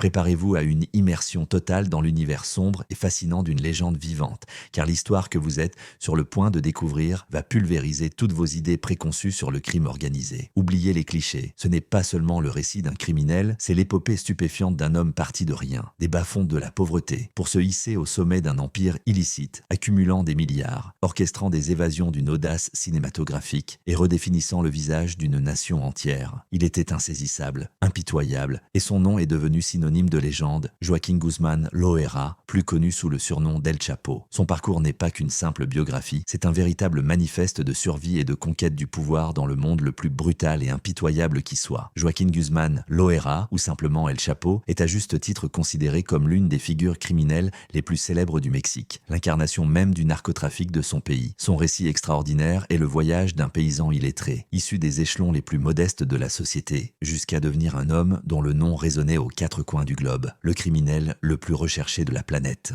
Préparez-vous à une immersion totale dans l'univers sombre et fascinant d'une légende vivante, car l'histoire que vous êtes sur le point de découvrir va pulvériser toutes vos idées préconçues sur le crime organisé. Oubliez les clichés, ce n'est pas seulement le récit d'un criminel, c'est l'épopée stupéfiante d'un homme parti de rien, des bas-fonds de la pauvreté, pour se hisser au sommet d'un empire illicite, accumulant des milliards, orchestrant des évasions d'une audace cinématographique et redéfinissant le visage d'une nation entière. Il était insaisissable, impitoyable, et son nom est devenu synonyme de légende, Joaquín Guzmán Loera, plus connu sous le surnom d'El Chapo. Son parcours n'est pas qu'une simple biographie, c'est un véritable manifeste de survie et de conquête du pouvoir dans le monde le plus brutal et impitoyable qui soit. Joaquín Guzmán Loera, ou simplement El Chapo, est à juste titre considéré comme l'une des figures criminelles les plus célèbres du Mexique, l'incarnation même du narcotrafic de son pays. Son récit extraordinaire est le voyage d'un paysan illettré, issu des échelons les plus modestes de la société, jusqu'à devenir un homme dont le nom résonnait aux quatre coins du globe, le criminel le plus recherché de la planète.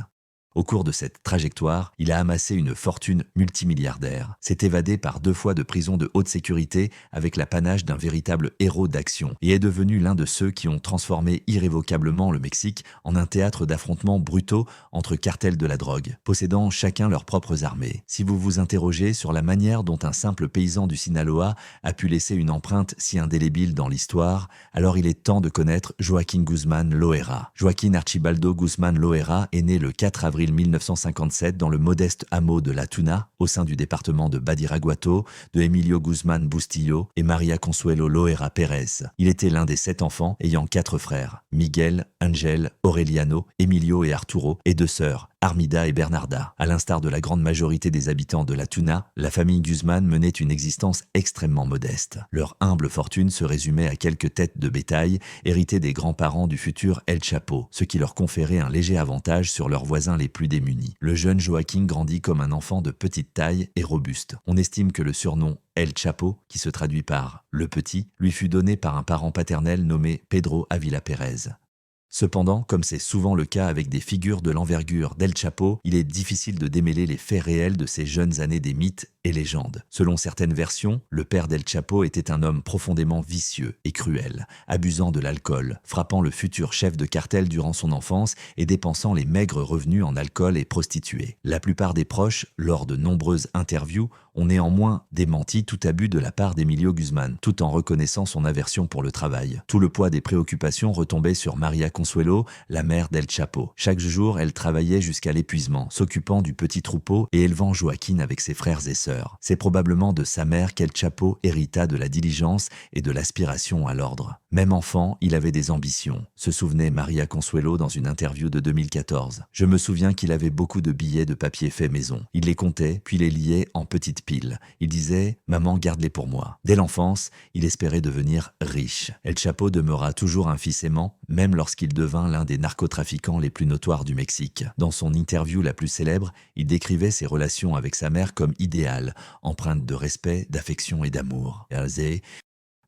Au cours de cette trajectoire, il a amassé une fortune multimilliardaire, s'est évadé par 2 fois de prison de haute sécurité avec l'apanage d'un véritable héros d'action et est devenu l'un de ceux qui ont transformé irrévocablement le Mexique en un théâtre d'affrontements brutaux entre cartels de la drogue, possédant chacun leurs propres armées. Si vous vous interrogez sur la manière dont un simple paysan du Sinaloa a pu laisser une empreinte si indélébile dans l'histoire, alors il est temps de connaître Joaquín Guzmán Loera. Joaquín Archibaldo Guzmán Loera est né le 4 avril 1957 dans le modeste hameau de La Tuna, au sein du département de Badiraguato, de Emilio Guzmán Bustillo et María Consuelo Loera Pérez. Il était l'un des 7 enfants, ayant 4 frères, Miguel, Ángel, Aureliano, Emilio et Arturo, et 2 sœurs, Armida et Bernarda. À l'instar de la grande majorité des habitants de La Tuna, la famille Guzmán menait une existence extrêmement modeste. Leur humble fortune se résumait à quelques têtes de bétail héritées des grands-parents du futur El Chapo, ce qui leur conférait un léger avantage sur leurs voisins les plus démunis. Le jeune Joaquín grandit comme un enfant de petite taille et robuste. On estime que le surnom El Chapo, qui se traduit par « le petit », lui fut donné par un parent paternel nommé Pedro Ávila Pérez. Cependant, comme c'est souvent le cas avec des figures de l'envergure d'El Chapo, il est difficile de démêler les faits réels de ces jeunes années des mythes et légendes. Selon certaines versions, le père d'El Chapo était un homme profondément vicieux et cruel, abusant de l'alcool, frappant le futur chef de cartel durant son enfance et dépensant les maigres revenus en alcool et prostituées. La plupart des proches, lors de nombreuses interviews, ont néanmoins démenti tout abus de la part d'Emilio Guzmán, tout en reconnaissant son aversion pour le travail. Tout le poids des préoccupations retombait sur María Consuelo, la mère d'El Chapo. Chaque jour, elle travaillait jusqu'à l'épuisement, s'occupant du petit troupeau et élevant Joaquín avec ses frères et sœurs. C'est probablement de sa mère qu'El Chapo hérita de la diligence et de l'aspiration à l'ordre. Même enfant, il avait des ambitions, se souvenait María Consuelo dans une interview de 2014. Je me souviens qu'il avait beaucoup de billets de papier fait maison. Il les comptait, puis les liait en petites piles. Il disait « Maman, garde-les pour moi ». Dès l'enfance, il espérait devenir riche. El Chapo demeura toujours un fils aimant, même lorsqu'il devint l'un des narcotrafiquants les plus notoires du Mexique. Dans son interview la plus célèbre, il décrivait ses relations avec sa mère comme idéales, empreintes de respect, d'affection et d'amour.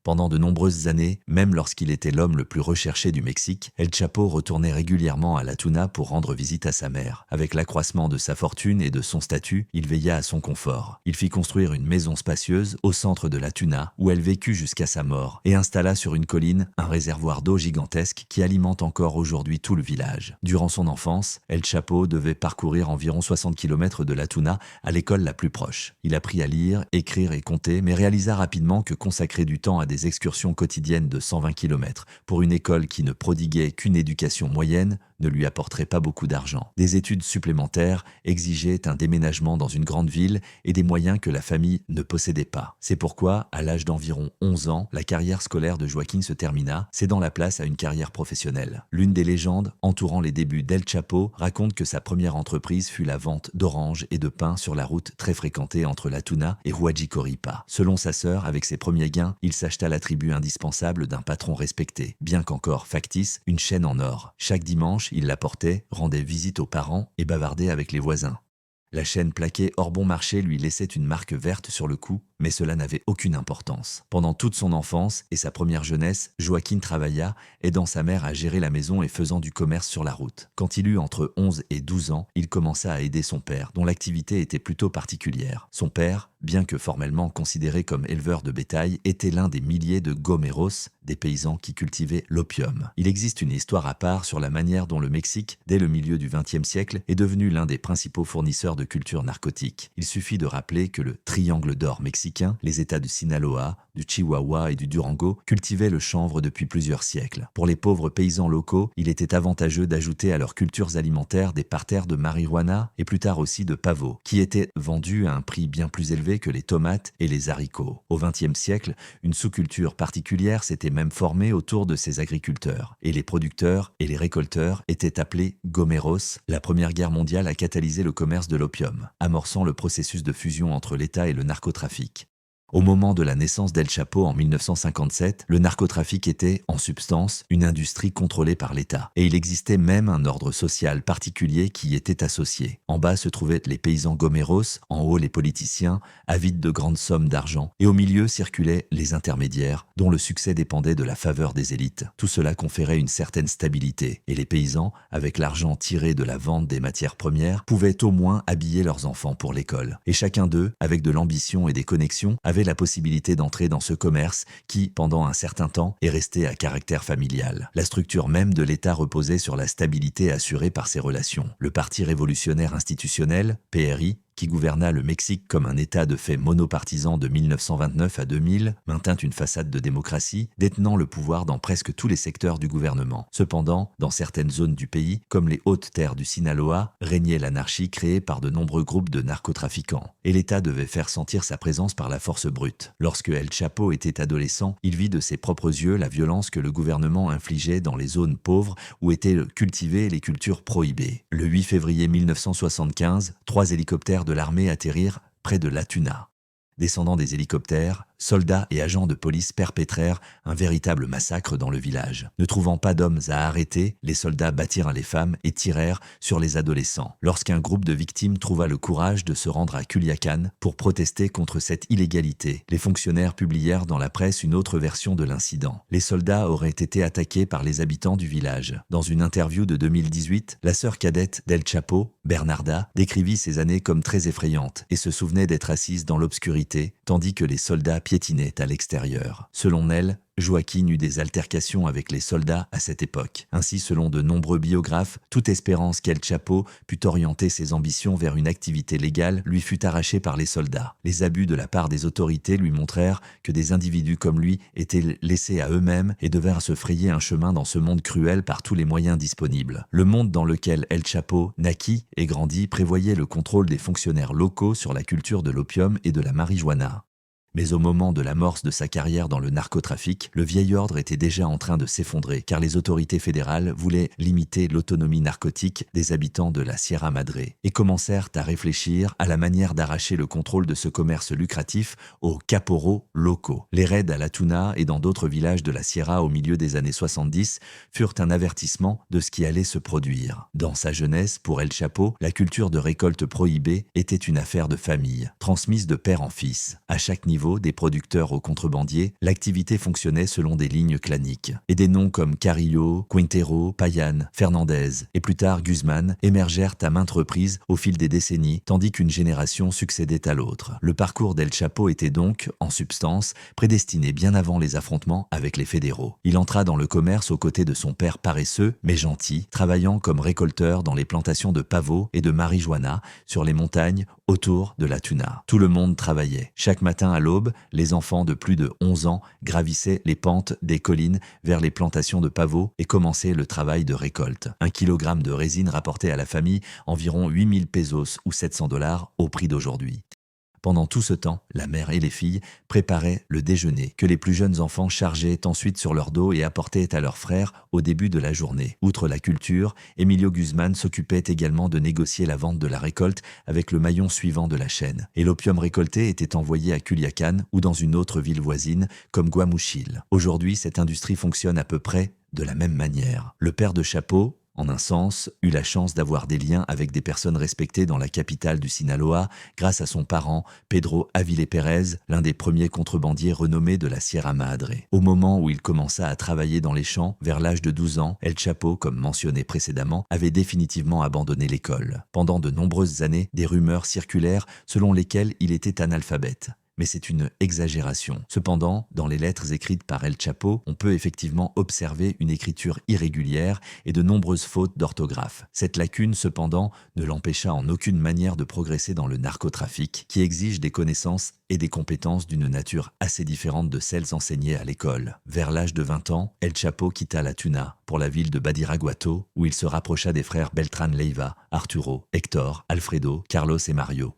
Pendant de nombreuses années, même lorsqu'il était l'homme le plus recherché du Mexique, El Chapo retournait régulièrement à La Tuna pour rendre visite à sa mère. Avec l'accroissement de sa fortune et de son statut, il veilla à son confort. Il fit construire une maison spacieuse au centre de La Tuna, où elle vécut jusqu'à sa mort, et installa sur une colline un réservoir d'eau gigantesque qui alimente encore aujourd'hui tout le village. Durant son enfance, El Chapo devait parcourir environ 60 km de La Tuna à l'école la plus proche. Il apprit à lire, écrire et compter, mais réalisa rapidement que consacrer du temps à des excursions quotidiennes de 120 km pour une école qui ne prodiguait qu'une éducation moyenne ne lui apporterait pas beaucoup d'argent. Des études supplémentaires exigeaient un déménagement dans une grande ville et des moyens que la famille ne possédait pas. C'est pourquoi, à l'âge d'environ 11 ans, la carrière scolaire de Joaquín se termina, cédant la place à une carrière professionnelle. L'une des légendes entourant les débuts d'El Chapo raconte que sa première entreprise fut la vente d'oranges et de pain sur la route très fréquentée entre La Tuna et Huachicoripa. Selon sa sœur, avec ses premiers gains, il s'acheta l'attribut indispensable d'un patron respecté, bien qu'encore factice, une chaîne en or. Chaque dimanche, il la portait, rendait visite aux parents et bavardait avec les voisins. La chaîne plaquée hors bon marché lui laissait une marque verte sur le cou, mais cela n'avait aucune importance. Pendant toute son enfance et sa première jeunesse, Joaquín travailla, aidant sa mère à gérer la maison et faisant du commerce sur la route. Quand il eut entre 11 et 12 ans, il commença à aider son père, dont l'activité était plutôt particulière. Son père, bien que formellement considéré comme éleveur de bétail, était l'un des milliers de gomeros, des paysans qui cultivaient l'opium. Il existe une histoire à part sur la manière dont le Mexique, dès le milieu du XXe siècle, est devenu l'un des principaux fournisseurs de culture narcotique. Il suffit de rappeler que le triangle d'or mexicain, les États du Sinaloa, du Chihuahua et du Durango, cultivaient le chanvre depuis plusieurs siècles. Pour les pauvres paysans locaux, il était avantageux d'ajouter à leurs cultures alimentaires des parterres de marijuana et plus tard aussi de pavot, qui étaient vendus à un prix bien plus élevé que les tomates et les haricots. Au XXe siècle, une sous-culture particulière s'était même formée autour de ces agriculteurs, et les producteurs et les récolteurs étaient appelés gomeros. La Première Guerre mondiale a catalysé le commerce de l'opium, amorçant le processus de fusion entre l'État et le narcotrafic. Au moment de la naissance d'El Chapo en 1957, le narcotrafic était, en substance, une industrie contrôlée par l'État. Et il existait même un ordre social particulier qui y était associé. En bas se trouvaient les paysans gomeros, en haut les politiciens, avides de grandes sommes d'argent. Et au milieu circulaient les intermédiaires, dont le succès dépendait de la faveur des élites. Tout cela conférait une certaine stabilité. Et les paysans, avec l'argent tiré de la vente des matières premières, pouvaient au moins habiller leurs enfants pour l'école. Et chacun d'eux, avec de l'ambition et des connexions, avait la possibilité d'entrer dans ce commerce qui, pendant un certain temps, est resté à caractère familial. La structure même de l'État reposait sur la stabilité assurée par ses relations. Le Parti révolutionnaire institutionnel, PRI, qui gouverna le Mexique comme un État de fait monopartisan de 1929 à 2000, maintint une façade de démocratie, détenant le pouvoir dans presque tous les secteurs du gouvernement. Cependant, dans certaines zones du pays, comme les hautes terres du Sinaloa, régnait l'anarchie créée par de nombreux groupes de narcotrafiquants. Et l'État devait faire sentir sa présence par la force brute. Lorsque El Chapo était adolescent, il vit de ses propres yeux la violence que le gouvernement infligeait dans les zones pauvres où étaient cultivées les cultures prohibées. Le 8 février 1975, 3 hélicoptères de l'armée atterrirent près de La Tuna. Descendant des hélicoptères, soldats et agents de police perpétrèrent un véritable massacre dans le village. Ne trouvant pas d'hommes à arrêter, les soldats battirent les femmes et tirèrent sur les adolescents. Lorsqu'un groupe de victimes trouva le courage de se rendre à Culiacán pour protester contre cette illégalité, les fonctionnaires publièrent dans la presse une autre version de l'incident. Les soldats auraient été attaqués par les habitants du village. Dans une interview de 2018, la sœur cadette d'El Chapo, Bernarda, décrivit ces années comme très effrayantes et se souvenait d'être assise dans l'obscurité, tandis que les soldats piétinaient à l'extérieur. Selon elle, Joaquín eut des altercations avec les soldats à cette époque. Ainsi, selon de nombreux biographes, toute espérance qu'El Chapo put orienter ses ambitions vers une activité légale lui fut arrachée par les soldats. Les abus de la part des autorités lui montrèrent que des individus comme lui étaient laissés à eux-mêmes et devinrent se frayer un chemin dans ce monde cruel par tous les moyens disponibles. Le monde dans lequel El Chapo naquit et grandit prévoyait le contrôle des fonctionnaires locaux sur la culture de l'opium et de la marijuana. Mais au moment de l'amorce de sa carrière dans le narcotrafic, le vieil ordre était déjà en train de s'effondrer car les autorités fédérales voulaient limiter l'autonomie narcotique des habitants de la Sierra Madre et commencèrent à réfléchir à la manière d'arracher le contrôle de ce commerce lucratif aux caporaux locaux. Les raids à La Tuna et dans d'autres villages de la Sierra au milieu des années 70 furent un avertissement de ce qui allait se produire. Dans sa jeunesse, pour El Chapo, la culture de récolte prohibée était une affaire de famille, transmise de père en fils. À chaque niveau, des producteurs aux contrebandiers, l'activité fonctionnait selon des lignes claniques. Et des noms comme Carrillo, Quintero, Payan, Fernandez et plus tard Guzman émergèrent à maintes reprises au fil des décennies, tandis qu'une génération succédait à l'autre. Le parcours d'El Chapo était donc, en substance, prédestiné bien avant les affrontements avec les fédéraux. Il entra dans le commerce aux côtés de son père paresseux, mais gentil, travaillant comme récolteur dans les plantations de pavot et de marijuana sur les montagnes autour de La Tuna. Tout le monde travaillait. Chaque matin à l'aube, les enfants de plus de 11 ans gravissaient les pentes des collines vers les plantations de pavots et commençaient le travail de récolte. 1 kilogramme de résine rapportait à la famille environ 8000 pesos ou 700 $ au prix d'aujourd'hui. Pendant tout ce temps, la mère et les filles préparaient le déjeuner que les plus jeunes enfants chargeaient ensuite sur leur dos et apportaient à leurs frères au début de la journée. Outre la culture, Emilio Guzman s'occupait également de négocier la vente de la récolte avec le maillon suivant de la chaîne. Et l'opium récolté était envoyé à Culiacán ou dans une autre ville voisine comme Guamuchil. Aujourd'hui, cette industrie fonctionne à peu près de la même manière. Le père de Chapo, en un sens, eut la chance d'avoir des liens avec des personnes respectées dans la capitale du Sinaloa grâce à son parent, Pedro Avile Pérez, l'un des premiers contrebandiers renommés de la Sierra Madre. Au moment où il commença à travailler dans les champs, vers l'âge de 12 ans, El Chapo, comme mentionné précédemment, avait définitivement abandonné l'école. Pendant de nombreuses années, des rumeurs circulèrent selon lesquelles il était analphabète. Mais c'est une exagération. Cependant, dans les lettres écrites par El Chapo, on peut effectivement observer une écriture irrégulière et de nombreuses fautes d'orthographe. Cette lacune, cependant, ne l'empêcha en aucune manière de progresser dans le narcotrafic, qui exige des connaissances et des compétences d'une nature assez différente de celles enseignées à l'école. Vers l'âge de 20 ans, El Chapo quitta la Tuna pour la ville de Badiraguato, où il se rapprocha des frères Beltran Leiva, Arturo, Héctor, Alfredo, Carlos et Mario.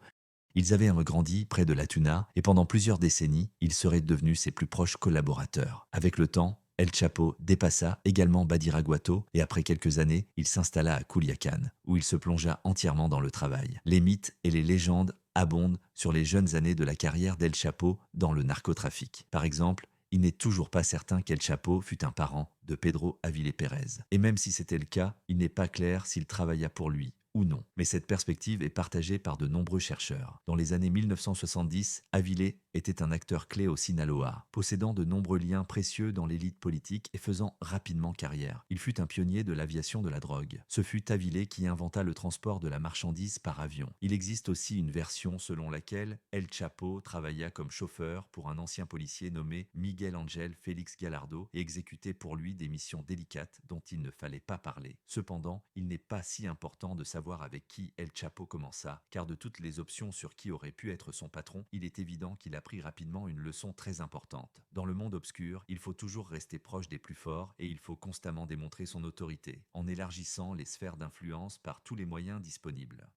Ils avaient grandi près de la Tuna et pendant plusieurs décennies, ils seraient devenus ses plus proches collaborateurs. Avec le temps, El Chapo dépassa également Badiraguato et après quelques années, il s'installa à Culiacán, où il se plongea entièrement dans le travail. Les mythes et les légendes abondent sur les jeunes années de la carrière d'El Chapo dans le narcotrafic. Par exemple, il n'est toujours pas certain qu'El Chapo fût un parent de Pedro Avile Pérez. Et même si c'était le cas, il n'est pas clair s'il travailla pour lui ou non. Mais cette perspective est partagée par de nombreux chercheurs. Dans les années 1970, Avile était un acteur clé au Sinaloa, possédant de nombreux liens précieux dans l'élite politique et faisant rapidement carrière. Il fut un pionnier de l'aviation de la drogue. Ce fut Avile qui inventa le transport de la marchandise par avion. Il existe aussi une version selon laquelle El Chapo travailla comme chauffeur pour un ancien policier nommé Miguel Ángel Félix Gallardo et exécutait pour lui des missions délicates dont il ne fallait pas parler. Cependant, il n'est pas si important de savoir avec qui El Chapo commença, car de toutes les options sur qui aurait pu être son patron, il est évident qu'il apprit rapidement une leçon très importante. Dans le monde obscur, il faut toujours rester proche des plus forts et il faut constamment démontrer son autorité, en élargissant les sphères d'influence par tous les moyens disponibles.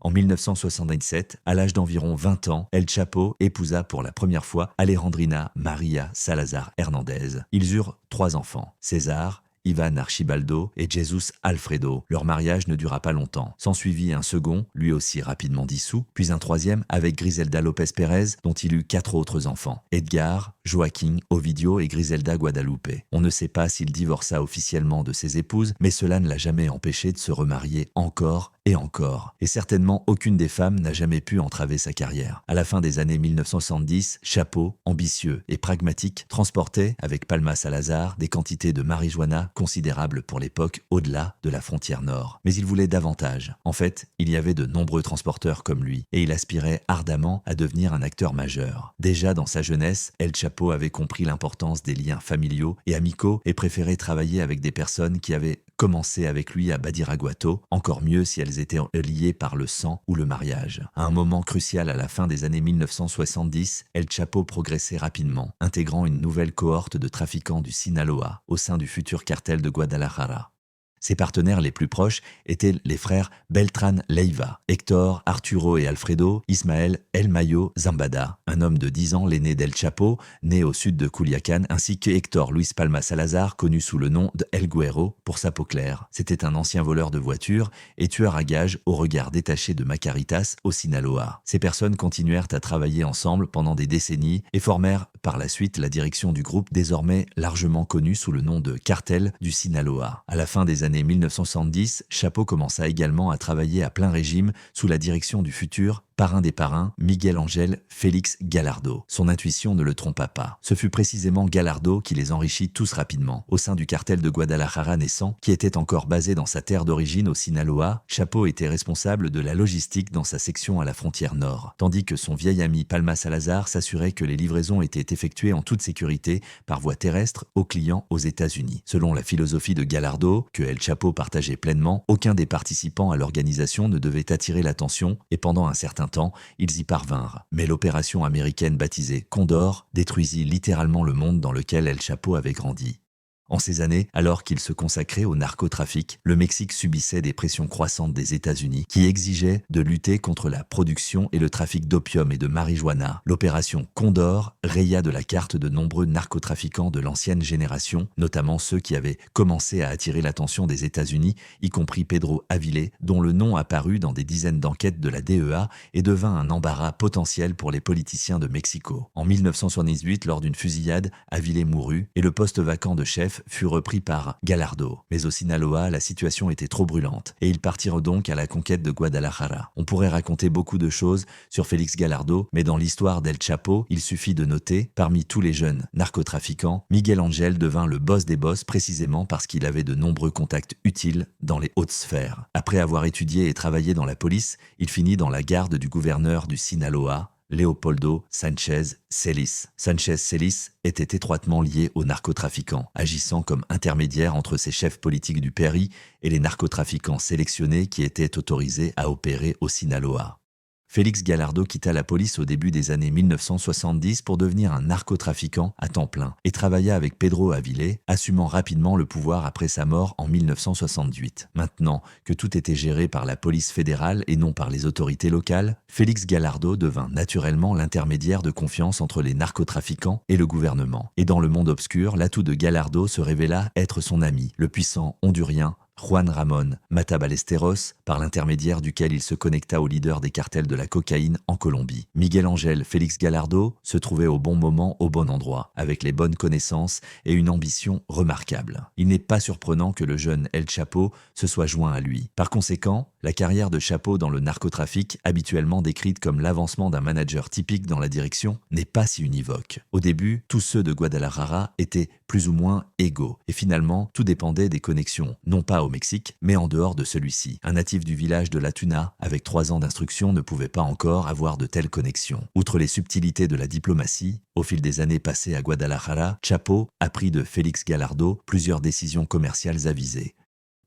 En 1977, à l'âge d'environ 20 ans, El Chapo épousa pour la première fois Alejandrina Maria Salazar Hernández. Ils eurent 3 enfants, César, Ivan Archibaldo et Jesus Alfredo. Leur mariage ne dura pas longtemps. S'ensuivit un second, lui aussi rapidement dissous, puis un troisième avec Griselda López Pérez, dont il eut 4 autres enfants, Edgar, Joaquín, Ovidio et Griselda Guadalupe. On ne sait pas s'il divorça officiellement de ses épouses, mais cela ne l'a jamais empêché de se remarier encore et encore. Et certainement aucune des femmes n'a jamais pu entraver sa carrière. À la fin des années 1970, Chapo, ambitieux et pragmatique, transportait, avec Palma Salazar, des quantités de marijuana considérables pour l'époque au-delà de la frontière nord. Mais il voulait davantage. En fait, il y avait de nombreux transporteurs comme lui, et il aspirait ardemment à devenir un acteur majeur. Déjà dans sa jeunesse, El Chapo avait compris l'importance des liens familiaux et amicaux et préférait travailler avec des personnes qui avaient commencé avec lui à Badiraguato, encore mieux si elles étaient liées par le sang ou le mariage. À un moment crucial à la fin des années 1970, El Chapo progressait rapidement, intégrant une nouvelle cohorte de trafiquants du Sinaloa au sein du futur cartel de Guadalajara. Ses partenaires les plus proches étaient les frères Beltran Leiva, Héctor, Arturo et Alfredo, Ismael El Mayo Zambada, un homme de 10 ans, l'aîné d'El Chapo, né au sud de Culiacán, ainsi que Héctor Luis Palma Salazar, connu sous le nom de El Güero pour sa peau claire. C'était un ancien voleur de voitures et tueur à gages au regard détaché de Macaritas au Sinaloa. Ces personnes continuèrent à travailler ensemble pendant des décennies et formèrent par la suite la direction du groupe désormais largement connu sous le nom de Cartel du Sinaloa. À la fin des années 1970, Chapo commença également à travailler à plein régime sous la direction du futur parrain des parrains, Miguel Ángel Félix Gallardo. Son intuition ne le trompa pas. Ce fut précisément Gallardo qui les enrichit tous rapidement. Au sein du cartel de Guadalajara naissant, qui était encore basé dans sa terre d'origine au Sinaloa, Chapo était responsable de la logistique dans sa section à la frontière nord, tandis que son vieil ami Palma Salazar s'assurait que les livraisons étaient effectuées en toute sécurité par voie terrestre aux clients aux États-Unis. Selon la philosophie de Gallardo, que El Chapo partageait pleinement, aucun des participants à l'organisation ne devait attirer l'attention et pendant un certain temps, ils y parvinrent. Mais l'opération américaine baptisée Condor détruisit littéralement le monde dans lequel El Chapo avait grandi. En ces années, alors qu'il se consacrait au narcotrafic, le Mexique subissait des pressions croissantes des États-Unis qui exigeaient de lutter contre la production et le trafic d'opium et de marijuana. L'opération Condor raya de la carte de nombreux narcotrafiquants de l'ancienne génération, notamment ceux qui avaient commencé à attirer l'attention des États-Unis, y compris Pedro Avile, dont le nom apparut dans des dizaines d'enquêtes de la DEA et devint un embarras potentiel pour les politiciens de Mexico. En 1978, lors d'une fusillade, Avile mourut et le poste vacant de chef fut repris par Gallardo. Mais au Sinaloa, la situation était trop brûlante et ils partirent donc à la conquête de Guadalajara. On pourrait raconter beaucoup de choses sur Félix Gallardo, mais dans l'histoire d'El Chapo, il suffit de noter, parmi tous les jeunes narcotrafiquants, Miguel Ángel devint le boss des boss précisément parce qu'il avait de nombreux contacts utiles dans les hautes sphères. Après avoir étudié et travaillé dans la police, il finit dans la garde du gouverneur du Sinaloa, Leopoldo Sánchez Celis. Sánchez Celis était étroitement lié aux narcotrafiquants, agissant comme intermédiaire entre ces chefs politiques du Péri et les narcotrafiquants sélectionnés qui étaient autorisés à opérer au Sinaloa. Félix Gallardo quitta la police au début des années 1970 pour devenir un narcotrafiquant à temps plein et travailla avec Pedro Avilés, assumant rapidement le pouvoir après sa mort en 1968. Maintenant que tout était géré par la police fédérale et non par les autorités locales, Félix Gallardo devint naturellement l'intermédiaire de confiance entre les narcotrafiquants et le gouvernement. Et dans le monde obscur, l'atout de Gallardo se révéla être son ami, le puissant Hondurien Juan Ramón Matta Ballesteros, par l'intermédiaire duquel il se connecta au leader des cartels de la cocaïne en Colombie. Miguel Ángel Félix Gallardo se trouvait au bon moment, au bon endroit, avec les bonnes connaissances et une ambition remarquable. Il n'est pas surprenant que le jeune El Chapo se soit joint à lui. Par conséquent, la carrière de Chapo dans le narcotrafic, habituellement décrite comme l'avancement d'un manager typique dans la direction, n'est pas si univoque. Au début, tous ceux de Guadalajara étaient plus ou moins égaux, et finalement, tout dépendait des connexions, non pas au Mexique, mais en dehors de celui-ci. Un natif du village de La Tuna, avec 3 ans d'instruction, ne pouvait pas encore avoir de telles connexions. Outre les subtilités de la diplomatie, au fil des années passées à Guadalajara, Chapo a pris de Félix Gallardo plusieurs décisions commerciales avisées.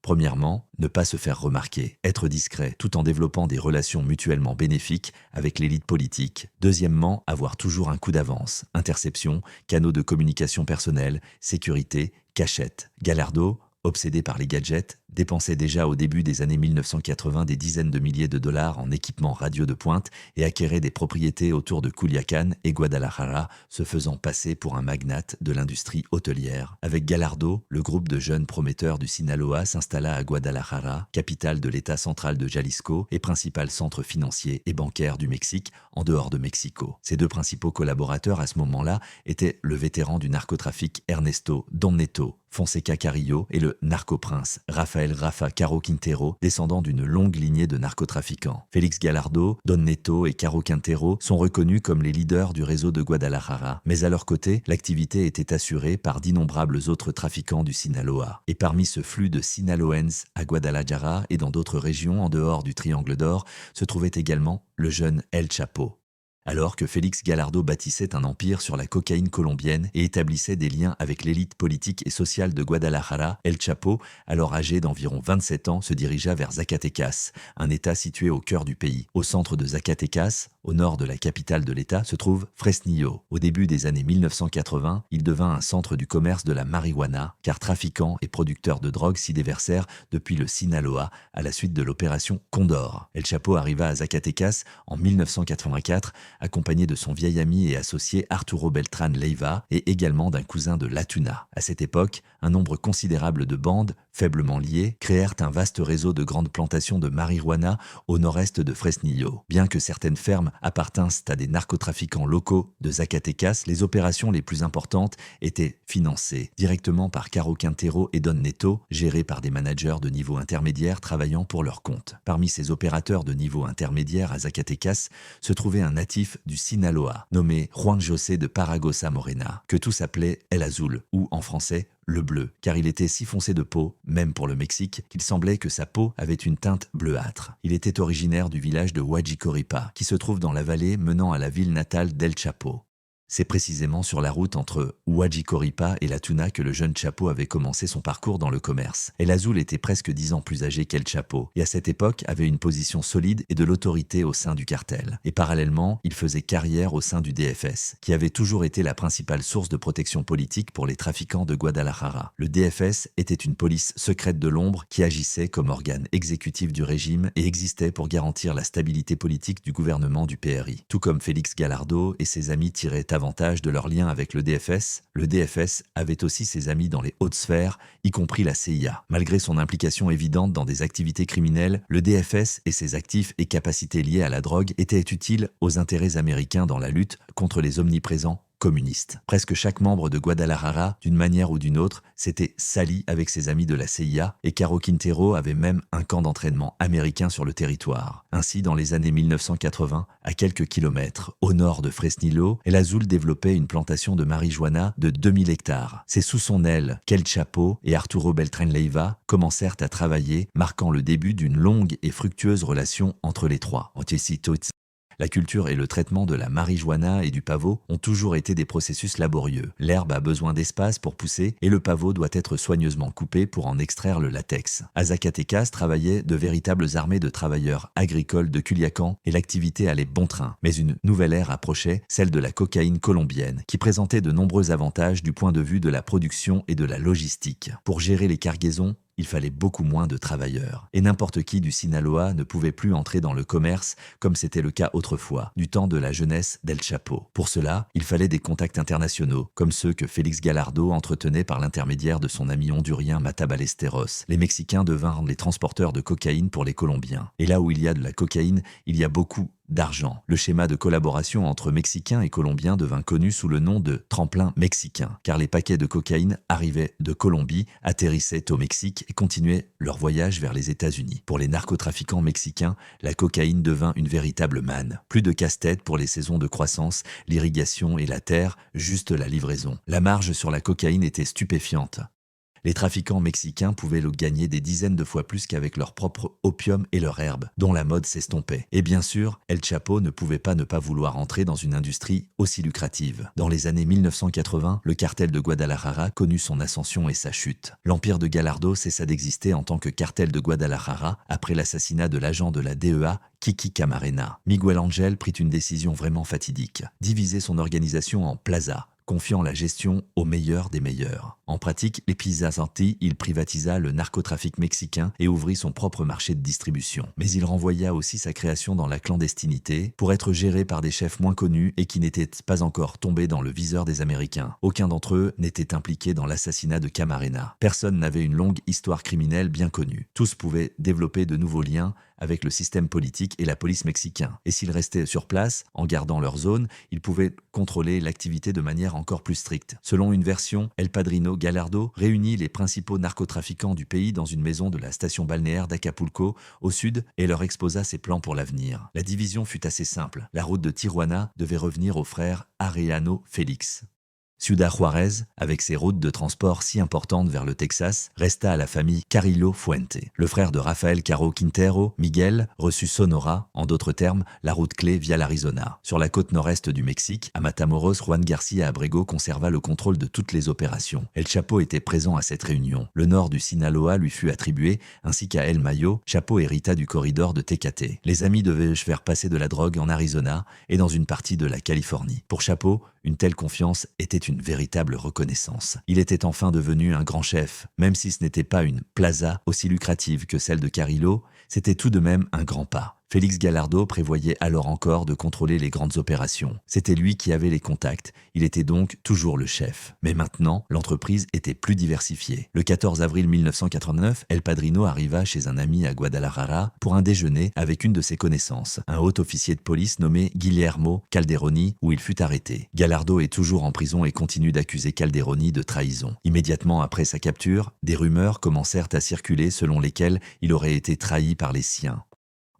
Premièrement, ne pas se faire remarquer, être discret, tout en développant des relations mutuellement bénéfiques avec l'élite politique. Deuxièmement, avoir toujours un coup d'avance, interception, canaux de communication personnelle, sécurité, cachette. Gallardo, obsédé par les gadgets, dépensait déjà au début des années 1980 des dizaines de milliers de dollars en équipement radio de pointe et acquérait des propriétés autour de Culiacán et Guadalajara, se faisant passer pour un magnate de l'industrie hôtelière. Avec Gallardo, le groupe de jeunes prometteurs du Sinaloa s'installa à Guadalajara, capitale de l'État central de Jalisco et principal centre financier et bancaire du Mexique, en dehors de Mexico. Ses 2 principaux collaborateurs à ce moment-là étaient le vétéran du narcotrafic Ernesto Don Neto Fonseca Carrillo et le narcoprince Rafael Rafa Caro Quintero, descendant d'une longue lignée de narcotrafiquants. Félix Gallardo, Don Neto et Caro Quintero sont reconnus comme les leaders du réseau de Guadalajara, mais à leur côté, l'activité était assurée par d'innombrables autres trafiquants du Sinaloa. Et parmi ce flux de Sinaloenses à Guadalajara et dans d'autres régions en dehors du Triangle d'Or, se trouvait également le jeune El Chapo. Alors que Félix Gallardo bâtissait un empire sur la cocaïne colombienne et établissait des liens avec l'élite politique et sociale de Guadalajara, El Chapo, alors âgé d'environ 27 ans, se dirigea vers Zacatecas, un état situé au cœur du pays. Au centre de Zacatecas, au nord de la capitale de l'état, se trouve Fresnillo. Au début des années 1980, il devint un centre du commerce de la marijuana, car trafiquants et producteurs de drogue s'y déversèrent depuis le Sinaloa à la suite de l'opération Condor. El Chapo arriva à Zacatecas en 1984, accompagné de son vieil ami et associé Arturo Beltrán Leiva et également d'un cousin de La Tuna. À cette époque, un nombre considérable de bandes, faiblement liées, créèrent un vaste réseau de grandes plantations de marijuana au nord-est de Fresnillo. Bien que certaines fermes appartinssent à des narcotrafiquants locaux de Zacatecas, les opérations les plus importantes étaient financées directement par Caro Quintero et Don Neto, gérées par des managers de niveau intermédiaire travaillant pour leur compte. Parmi ces opérateurs de niveau intermédiaire à Zacatecas se trouvait un natif du Sinaloa, nommé Juan José de Paragosa Morena, que tous appelaient El Azul, ou en français le bleu, car il était si foncé de peau, même pour le Mexique, qu'il semblait que sa peau avait une teinte bleuâtre. Il était originaire du village de Huachicoripa, qui se trouve dans la vallée menant à la ville natale d'El Chapo. C'est précisément sur la route entre Huachicoripa et La Tuna que le jeune Chapo avait commencé son parcours dans le commerce. El Azul était presque 10 ans plus âgé qu'El Chapo et à cette époque avait une position solide et de l'autorité au sein du cartel. Et parallèlement, il faisait carrière au sein du DFS, qui avait toujours été la principale source de protection politique pour les trafiquants de Guadalajara. Le DFS était une police secrète de l'ombre qui agissait comme organe exécutif du régime et existait pour garantir la stabilité politique du gouvernement du PRI. Tout comme Félix Gallardo et ses amis tiraient avantage de leur lien avec le DFS avait aussi ses amis dans les hautes sphères, y compris la CIA. Malgré son implication évidente dans des activités criminelles, le DFS et ses actifs et capacités liées à la drogue étaient utiles aux intérêts américains dans la lutte contre les omniprésents communiste. Presque chaque membre de Guadalajara, d'une manière ou d'une autre, s'était sali avec ses amis de la CIA et Caro Quintero avait même un camp d'entraînement américain sur le territoire. Ainsi, dans les années 1980, à quelques kilomètres au nord de Fresnillo, El Azul développait une plantation de marijuana de 2000 hectares. C'est sous son aile qu'El Chapo et Arturo Beltrán Leiva commencèrent à travailler, marquant le début d'une longue et fructueuse relation entre les trois. La culture et le traitement de la marijuana et du pavot ont toujours été des processus laborieux. L'herbe a besoin d'espace pour pousser et le pavot doit être soigneusement coupé pour en extraire le latex. À Zacatecas travaillaient de véritables armées de travailleurs agricoles de Culiacán et l'activité allait bon train. Mais une nouvelle ère approchait, celle de la cocaïne colombienne, qui présentait de nombreux avantages du point de vue de la production et de la logistique. Pour gérer les cargaisons, il fallait beaucoup moins de travailleurs. Et n'importe qui du Sinaloa ne pouvait plus entrer dans le commerce comme c'était le cas autrefois, du temps de la jeunesse d'El Chapo. Pour cela, il fallait des contacts internationaux, comme ceux que Félix Gallardo entretenait par l'intermédiaire de son ami hondurien Mata Ballesteros. Les Mexicains devinrent les transporteurs de cocaïne pour les Colombiens. Et là où il y a de la cocaïne, il y a beaucoup d'argent. Le schéma de collaboration entre Mexicains et Colombiens devint connu sous le nom de tremplin mexicain, car les paquets de cocaïne arrivaient de Colombie, atterrissaient au Mexique et continuaient leur voyage vers les États-Unis. Pour les narcotrafiquants mexicains, la cocaïne devint une véritable manne. Plus de casse-tête pour les saisons de croissance, l'irrigation et la terre, juste la livraison. La marge sur la cocaïne était stupéfiante. Les trafiquants mexicains pouvaient le gagner des dizaines de fois plus qu'avec leur propre opium et leur herbe, dont la mode s'estompait. Et bien sûr, El Chapo ne pouvait pas ne pas vouloir entrer dans une industrie aussi lucrative. Dans les années 1980, le cartel de Guadalajara connut son ascension et sa chute. L'empire de Gallardo cessa d'exister en tant que cartel de Guadalajara après l'assassinat de l'agent de la DEA, Kiki Camarena. Miguel Ángel prit une décision vraiment fatidique, diviser son organisation en plazas, confiant la gestion aux meilleurs des meilleurs. En pratique, les Pizza Santi, il privatisa le narcotrafic mexicain et ouvrit son propre marché de distribution. Mais il renvoya aussi sa création dans la clandestinité pour être géré par des chefs moins connus et qui n'étaient pas encore tombés dans le viseur des Américains. Aucun d'entre eux n'était impliqué dans l'assassinat de Camarena. Personne n'avait une longue histoire criminelle bien connue. Tous pouvaient développer de nouveaux liens avec le système politique et la police mexicain. Et s'ils restaient sur place, en gardant leur zone, ils pouvaient contrôler l'activité de manière encore plus stricte. Selon une version, El Padrino Gallardo réunit les principaux narcotrafiquants du pays dans une maison de la station balnéaire d'Acapulco, au sud, et leur exposa ses plans pour l'avenir. La division fut assez simple. La route de Tijuana devait revenir aux frères Arellano Félix. Ciudad Juárez, avec ses routes de transport si importantes vers le Texas, resta à la famille Carrillo Fuente. Le frère de Rafael Caro Quintero, Miguel, reçut Sonora, en d'autres termes, la route clé via l'Arizona. Sur la côte nord-est du Mexique, à Matamoros, Juan García Abrego conserva le contrôle de toutes les opérations. El Chapo était présent à cette réunion. Le nord du Sinaloa lui fut attribué, ainsi qu'à El Mayo. Chapo hérita du corridor de Tecate. Les amis devaient faire passer de la drogue en Arizona et dans une partie de la Californie. Pour Chapo, une telle confiance était une véritable reconnaissance. Il était enfin devenu un grand chef. Même si ce n'était pas une plaza aussi lucrative que celle de Carrillo, c'était tout de même un grand pas. Félix Gallardo prévoyait alors encore de contrôler les grandes opérations. C'était lui qui avait les contacts, il était donc toujours le chef. Mais maintenant, l'entreprise était plus diversifiée. Le 14 avril 1989, El Padrino arriva chez un ami à Guadalajara pour un déjeuner avec une de ses connaissances, un haut officier de police nommé Guillermo Calderoni, où il fut arrêté. Gallardo est toujours en prison et continue d'accuser Calderoni de trahison. Immédiatement après sa capture, des rumeurs commencèrent à circuler selon lesquelles il aurait été trahi par les siens.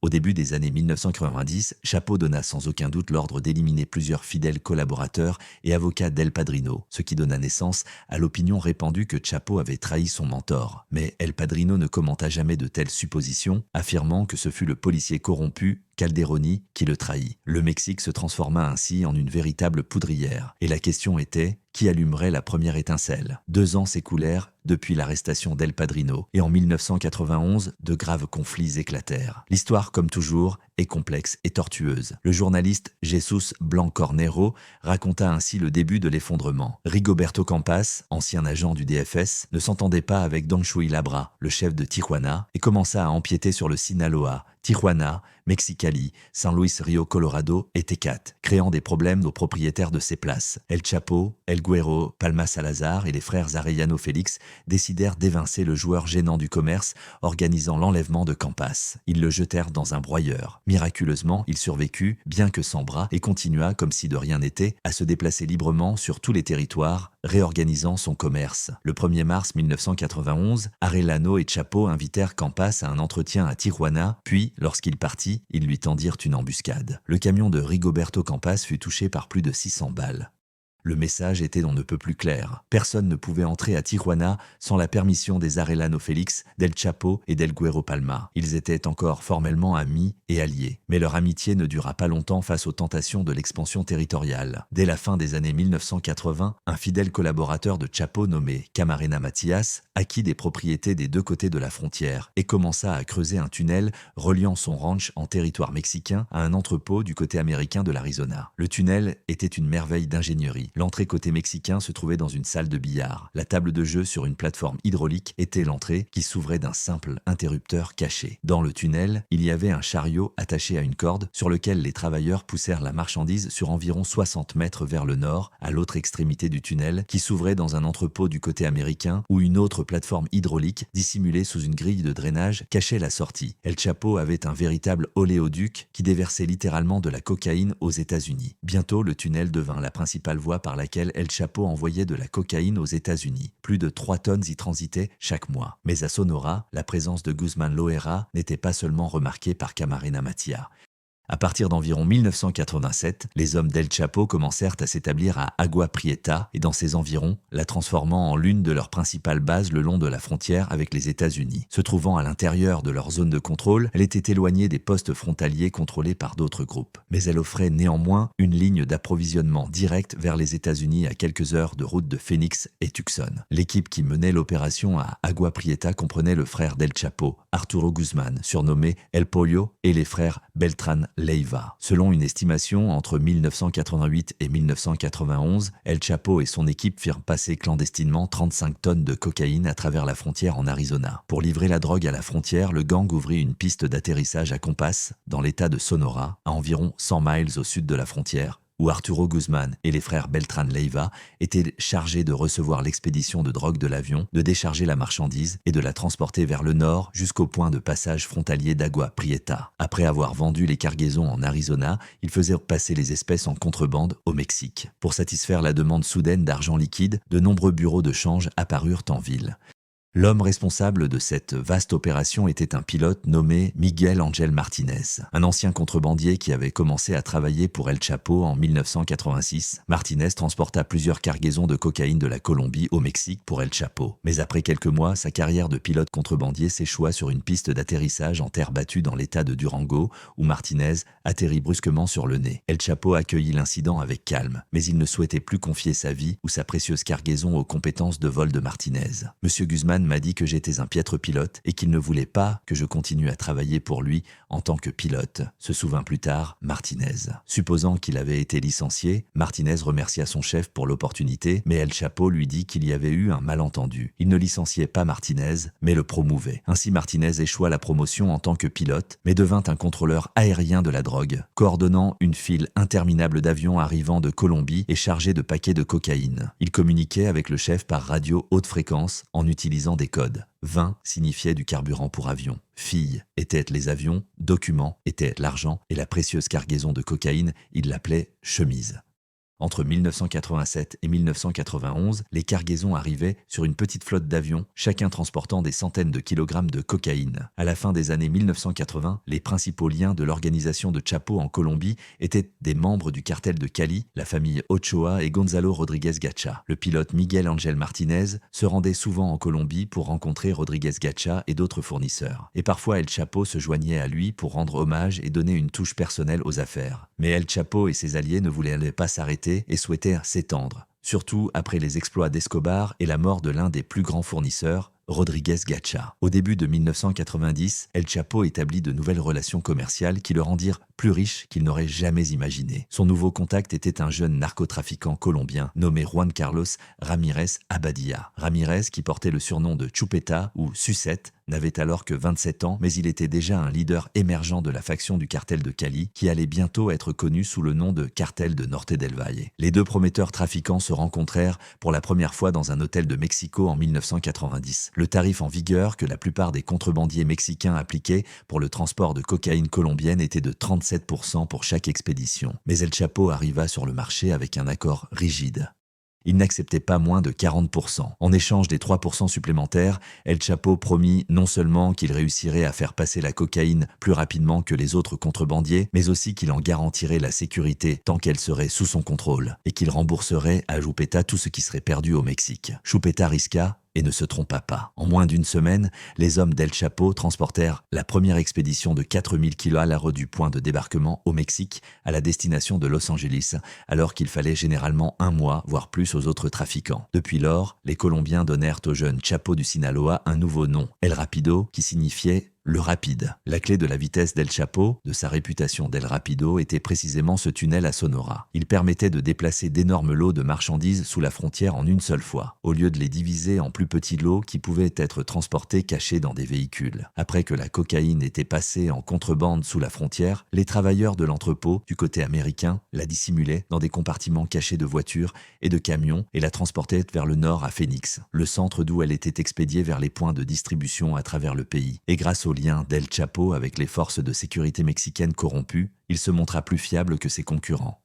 Au début des années 1990, Chapo donna sans aucun doute l'ordre d'éliminer plusieurs fidèles collaborateurs et avocats d'El Padrino, ce qui donna naissance à l'opinion répandue que Chapo avait trahi son mentor. Mais El Padrino ne commenta jamais de telles suppositions, affirmant que ce fut le policier corrompu Calderoni qui le trahit. Le Mexique se transforma ainsi en une véritable poudrière. Et la question était, qui allumerait la première étincelle? 2 ans s'écoulèrent depuis l'arrestation d'El Padrino, et en 1991, de graves conflits éclatèrent. L'histoire, comme toujours, est complexe et tortueuse. Le journaliste Jesus Blancornero raconta ainsi le début de l'effondrement. Rigoberto Campas, ancien agent du DFS, ne s'entendait pas avec Don Chuy Labra, le chef de Tijuana, et commença à empiéter sur le Sinaloa, Tijuana, Mexicali, San Luis Rio Colorado et Tecate, créant des problèmes aux propriétaires de ces places. El Chapo, El Güero, Palma Salazar et les frères Arellano Félix décidèrent d'évincer le joueur gênant du commerce, organisant l'enlèvement de Campas. Ils le jetèrent dans un broyeur. Miraculeusement, il survécut, bien que sans bras, et continua, comme si de rien n'était, à se déplacer librement sur tous les territoires, réorganisant son commerce. Le 1er mars 1991, Arellano et Chapo invitèrent Campas à un entretien à Tijuana, puis, lorsqu'il partit, ils lui tendirent une embuscade. Le camion de Rigoberto Campas fut touché par plus de 600 balles. Le message était on ne peut plus clair. Personne ne pouvait entrer à Tijuana sans la permission des Arellano Félix, del Chapo et del Güero Palma. Ils étaient encore formellement amis et alliés. Mais leur amitié ne dura pas longtemps face aux tentations de l'expansion territoriale. Dès la fin des années 1980, un fidèle collaborateur de Chapo nommé Camarena Matias acquit des propriétés des deux côtés de la frontière et commença à creuser un tunnel reliant son ranch en territoire mexicain à un entrepôt du côté américain de l'Arizona. Le tunnel était une merveille d'ingénierie. L'entrée côté mexicain se trouvait dans une salle de billard. La table de jeu sur une plateforme hydraulique était l'entrée qui s'ouvrait d'un simple interrupteur caché. Dans le tunnel, il y avait un chariot attaché à une corde sur lequel les travailleurs poussèrent la marchandise sur environ 60 mètres vers le nord, à l'autre extrémité du tunnel, qui s'ouvrait dans un entrepôt du côté américain où une autre plateforme hydraulique, dissimulée sous une grille de drainage, cachait la sortie. El Chapo avait un véritable oléoduc qui déversait littéralement de la cocaïne aux États-Unis. Bientôt, le tunnel devint la principale voie par laquelle El Chapo envoyait de la cocaïne aux États-Unis. Plus de 3 tonnes y transitaient chaque mois. Mais à Sonora, la présence de Guzmán Loera n'était pas seulement remarquée par Camarena Matia. À partir d'environ 1987, les hommes d'El Chapo commencèrent à s'établir à Agua Prieta et dans ses environs, la transformant en l'une de leurs principales bases le long de la frontière avec les États-Unis. Se trouvant à l'intérieur de leur zone de contrôle, elle était éloignée des postes frontaliers contrôlés par d'autres groupes. Mais elle offrait néanmoins une ligne d'approvisionnement directe vers les États-Unis à quelques heures de route de Phoenix et Tucson. L'équipe qui menait l'opération à Agua Prieta comprenait le frère d'El Chapo, Arturo Guzmán, surnommé El Pollo, et les frères Beltrán Leiva. Selon une estimation, entre 1988 et 1991, El Chapo et son équipe firent passer clandestinement 35 tonnes de cocaïne à travers la frontière en Arizona. Pour livrer la drogue à la frontière, le gang ouvrit une piste d'atterrissage à Compass, dans l'état de Sonora, à environ 100 miles au sud de la frontière, où Arturo Guzmán et les frères Beltrán Leiva étaient chargés de recevoir l'expédition de drogue de l'avion, de décharger la marchandise et de la transporter vers le nord jusqu'au point de passage frontalier d'Agua Prieta. Après avoir vendu les cargaisons en Arizona, ils faisaient passer les espèces en contrebande au Mexique. Pour satisfaire la demande soudaine d'argent liquide, de nombreux bureaux de change apparurent en ville. L'homme responsable de cette vaste opération était un pilote nommé Miguel Ángel Martínez, un ancien contrebandier qui avait commencé à travailler pour El Chapo en 1986. Martínez transporta plusieurs cargaisons de cocaïne de la Colombie au Mexique pour El Chapo. Mais après quelques mois, sa carrière de pilote contrebandier s'échoua sur une piste d'atterrissage en terre battue dans l'état de Durango, où Martínez atterrit brusquement sur le nez. El Chapo accueillit l'incident avec calme, mais il ne souhaitait plus confier sa vie ou sa précieuse cargaison aux compétences de vol de Martínez. Monsieur Guzmán m'a dit que j'étais un piètre pilote et qu'il ne voulait pas que je continue à travailler pour lui en tant que pilote, se souvint plus tard Martínez. Supposant qu'il avait été licencié, Martínez remercia son chef pour l'opportunité, mais El Chapo lui dit qu'il y avait eu un malentendu. Il ne licenciait pas Martínez, mais le promouvait. Ainsi Martínez échoua la promotion en tant que pilote, mais devint un contrôleur aérien de la drogue, coordonnant une file interminable d'avions arrivant de Colombie et chargés de paquets de cocaïne. Il communiquait avec le chef par radio haute fréquence en utilisant des codes. 20 signifiait du carburant pour avion. Filles étaient les avions, documents étaient l'argent et la précieuse cargaison de cocaïne, il l'appelait chemise. Entre 1987 et 1991, les cargaisons arrivaient sur une petite flotte d'avions, chacun transportant des centaines de kilogrammes de cocaïne. À la fin des années 1980, les principaux liens de l'organisation de Chapo en Colombie étaient des membres du cartel de Cali, la famille Ochoa et Gonzalo Rodríguez Gacha. Le pilote Miguel Ángel Martínez se rendait souvent en Colombie pour rencontrer Rodríguez Gacha et d'autres fournisseurs. Et parfois El Chapo se joignait à lui pour rendre hommage et donner une touche personnelle aux affaires. Mais El Chapo et ses alliés ne voulaient pas s'arrêter et souhaitèrent s'étendre, surtout après les exploits d'Escobar et la mort de l'un des plus grands fournisseurs, Rodríguez Gacha. Au début de 1990, El Chapo établit de nouvelles relations commerciales qui le rendirent plus riche qu'il n'aurait jamais imaginé. Son nouveau contact était un jeune narcotrafiquant colombien nommé Juan Carlos Ramirez Abadia. Ramirez, qui portait le surnom de Chupeta ou Sucette, n'avait alors que 27 ans, mais il était déjà un leader émergent de la faction du cartel de Cali, qui allait bientôt être connu sous le nom de cartel de Norte del Valle. Les deux prometteurs trafiquants se rencontrèrent pour la première fois dans un hôtel de Mexico en 1990. Le tarif en vigueur que la plupart des contrebandiers mexicains appliquaient pour le transport de cocaïne colombienne était de 37% pour chaque expédition. Mais El Chapo arriva sur le marché avec un accord rigide. Il n'acceptait pas moins de 40%. En échange des 3% supplémentaires, El Chapo promit non seulement qu'il réussirait à faire passer la cocaïne plus rapidement que les autres contrebandiers, mais aussi qu'il en garantirait la sécurité tant qu'elle serait sous son contrôle, et qu'il rembourserait à Chupeta tout ce qui serait perdu au Mexique. Chupeta risqua et ne se trompa pas. En moins d'une semaine, les hommes d'El Chapo transportèrent la première expédition de 4000 kilos à l'arrêt du point de débarquement au Mexique à la destination de Los Angeles, alors qu'il fallait généralement un mois, voire plus aux autres trafiquants. Depuis lors, les Colombiens donnèrent au jeune Chapo du Sinaloa un nouveau nom, El Rapido, qui signifiait le rapide. La clé de la vitesse d'El Chapo, de sa réputation d'El Rapido, était précisément ce tunnel à Sonora. Il permettait de déplacer d'énormes lots de marchandises sous la frontière en une seule fois, au lieu de les diviser en plus petits lots qui pouvaient être transportés cachés dans des véhicules. Après que la cocaïne était passée en contrebande sous la frontière, les travailleurs de l'entrepôt, du côté américain, la dissimulaient dans des compartiments cachés de voitures et de camions et la transportaient vers le nord à Phoenix, le centre d'où elle était expédiée vers les points de distribution à travers le pays. Et grâce au lien d'El Chapo avec les forces de sécurité mexicaines corrompues, il se montra plus fiable que ses concurrents.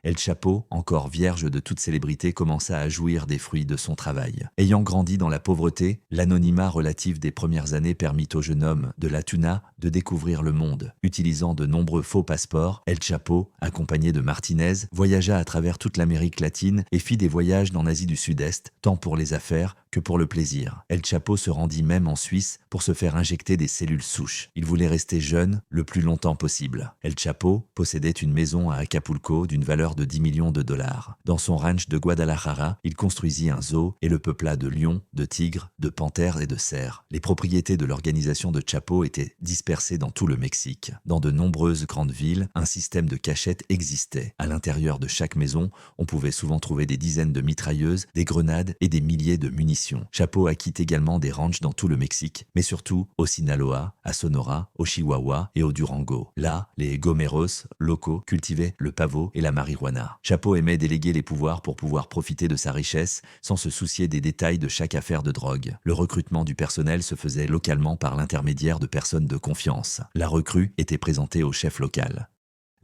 El Chapo, encore vierge de toute célébrité, commença à jouir des fruits de son travail. Ayant grandi dans la pauvreté, l'anonymat relatif des premières années permit au jeune homme de la tuna de découvrir le monde. Utilisant de nombreux faux passeports, El Chapo, accompagné de Martinez, voyagea à travers toute l'Amérique latine et fit des voyages en Asie du Sud-Est, tant pour les affaires que pour le plaisir. El Chapo se rendit même en Suisse pour se faire injecter des cellules souches. Il voulait rester jeune le plus longtemps possible. El Chapo possédait une maison à Acapulco d'une valeur de 10 millions de dollars. Dans son ranch de Guadalajara, il construisit un zoo et le peupla de lions, de tigres, de panthères et de cerfs. Les propriétés de l'organisation de Chapo étaient dispersées dans tout le Mexique. Dans de nombreuses grandes villes, un système de cachette existait. À l'intérieur de chaque maison, on pouvait souvent trouver des dizaines de mitrailleuses, des grenades et des milliers de munitions. Chapo acquit également des ranchs dans tout le Mexique, mais surtout au Sinaloa, à Sonora, au Chihuahua et au Durango. Là, les gomeros locaux cultivaient le pavot et la marijuana. Chapo aimait déléguer les pouvoirs pour pouvoir profiter de sa richesse sans se soucier des détails de chaque affaire de drogue. Le recrutement du personnel se faisait localement par l'intermédiaire de personnes de confiance. La recrue était présentée au chef local.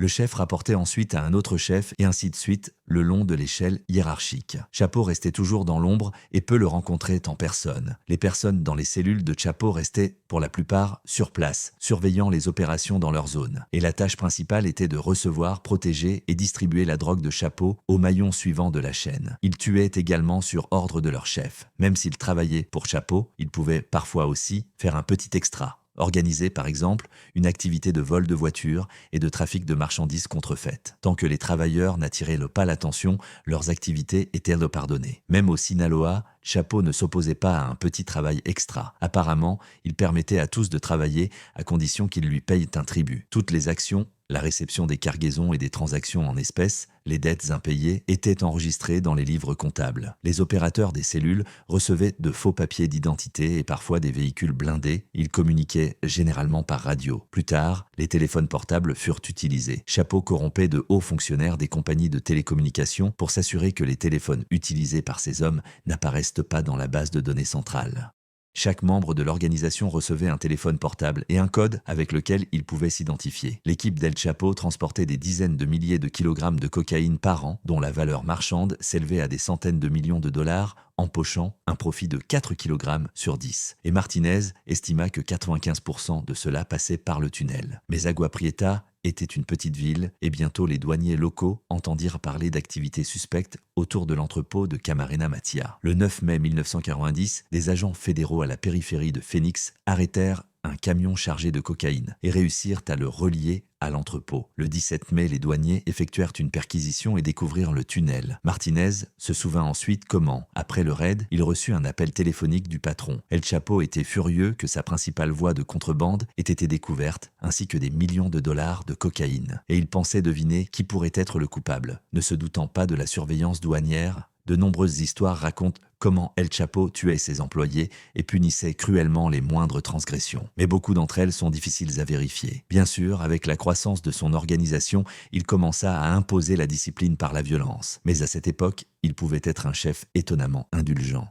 Le chef rapportait ensuite à un autre chef et ainsi de suite le long de l'échelle hiérarchique. Chapo restait toujours dans l'ombre et peu le rencontrait en personne. Les personnes dans les cellules de Chapo restaient pour la plupart sur place, surveillant les opérations dans leur zone. Et la tâche principale était de recevoir, protéger et distribuer la drogue de Chapo aux maillons suivants de la chaîne. Ils tuaient également sur ordre de leur chef. Même s'ils travaillaient pour Chapo, ils pouvaient parfois aussi faire un petit extra. Organiser, par exemple, une activité de vol de voitures et de trafic de marchandises contrefaites. Tant que les travailleurs n'attiraient pas l'attention, leurs activités étaient pardonnées. Même au Sinaloa, Chapo ne s'opposait pas à un petit travail extra. Apparemment, il permettait à tous de travailler à condition qu'ils lui payent un tribut. Toutes les actions, la réception des cargaisons et des transactions en espèces, les dettes impayées, étaient enregistrées dans les livres comptables. Les opérateurs des cellules recevaient de faux papiers d'identité et parfois des véhicules blindés. Ils communiquaient généralement par radio. Plus tard, les téléphones portables furent utilisés. Chapo corrompait de hauts fonctionnaires des compagnies de télécommunications pour s'assurer que les téléphones utilisés par ces hommes n'apparaissent pas dans la base de données centrale. Chaque membre de l'organisation recevait un téléphone portable et un code avec lequel il pouvait s'identifier. L'équipe d'El Chapo transportait des dizaines de milliers de kilogrammes de cocaïne par an, dont la valeur marchande s'élevait à des centaines de millions de dollars, empochant un profit de 4 kg sur 10. Et Martinez estima que 95% de cela passait par le tunnel. Mais Agua Prieta était une petite ville et bientôt les douaniers locaux entendirent parler d'activités suspectes autour de l'entrepôt de Camarena Matia. Le 9 mai 1990, des agents fédéraux à la périphérie de Phoenix arrêtèrent un camion chargé de cocaïne et réussirent à le relier à l'entrepôt. Le 17 mai, les douaniers effectuèrent une perquisition et découvrirent le tunnel. Martinez se souvint ensuite comment, après le raid, il reçut un appel téléphonique du patron. El Chapo était furieux que sa principale voie de contrebande ait été découverte, ainsi que des millions de dollars de cocaïne. Et il pensait deviner qui pourrait être le coupable. Ne se doutant pas de la surveillance douanière, de nombreuses histoires racontent comment El Chapo tuait ses employés et punissait cruellement les moindres transgressions. Mais beaucoup d'entre elles sont difficiles à vérifier. Bien sûr, avec la croissance de son organisation, il commença à imposer la discipline par la violence. Mais à cette époque, il pouvait être un chef étonnamment indulgent.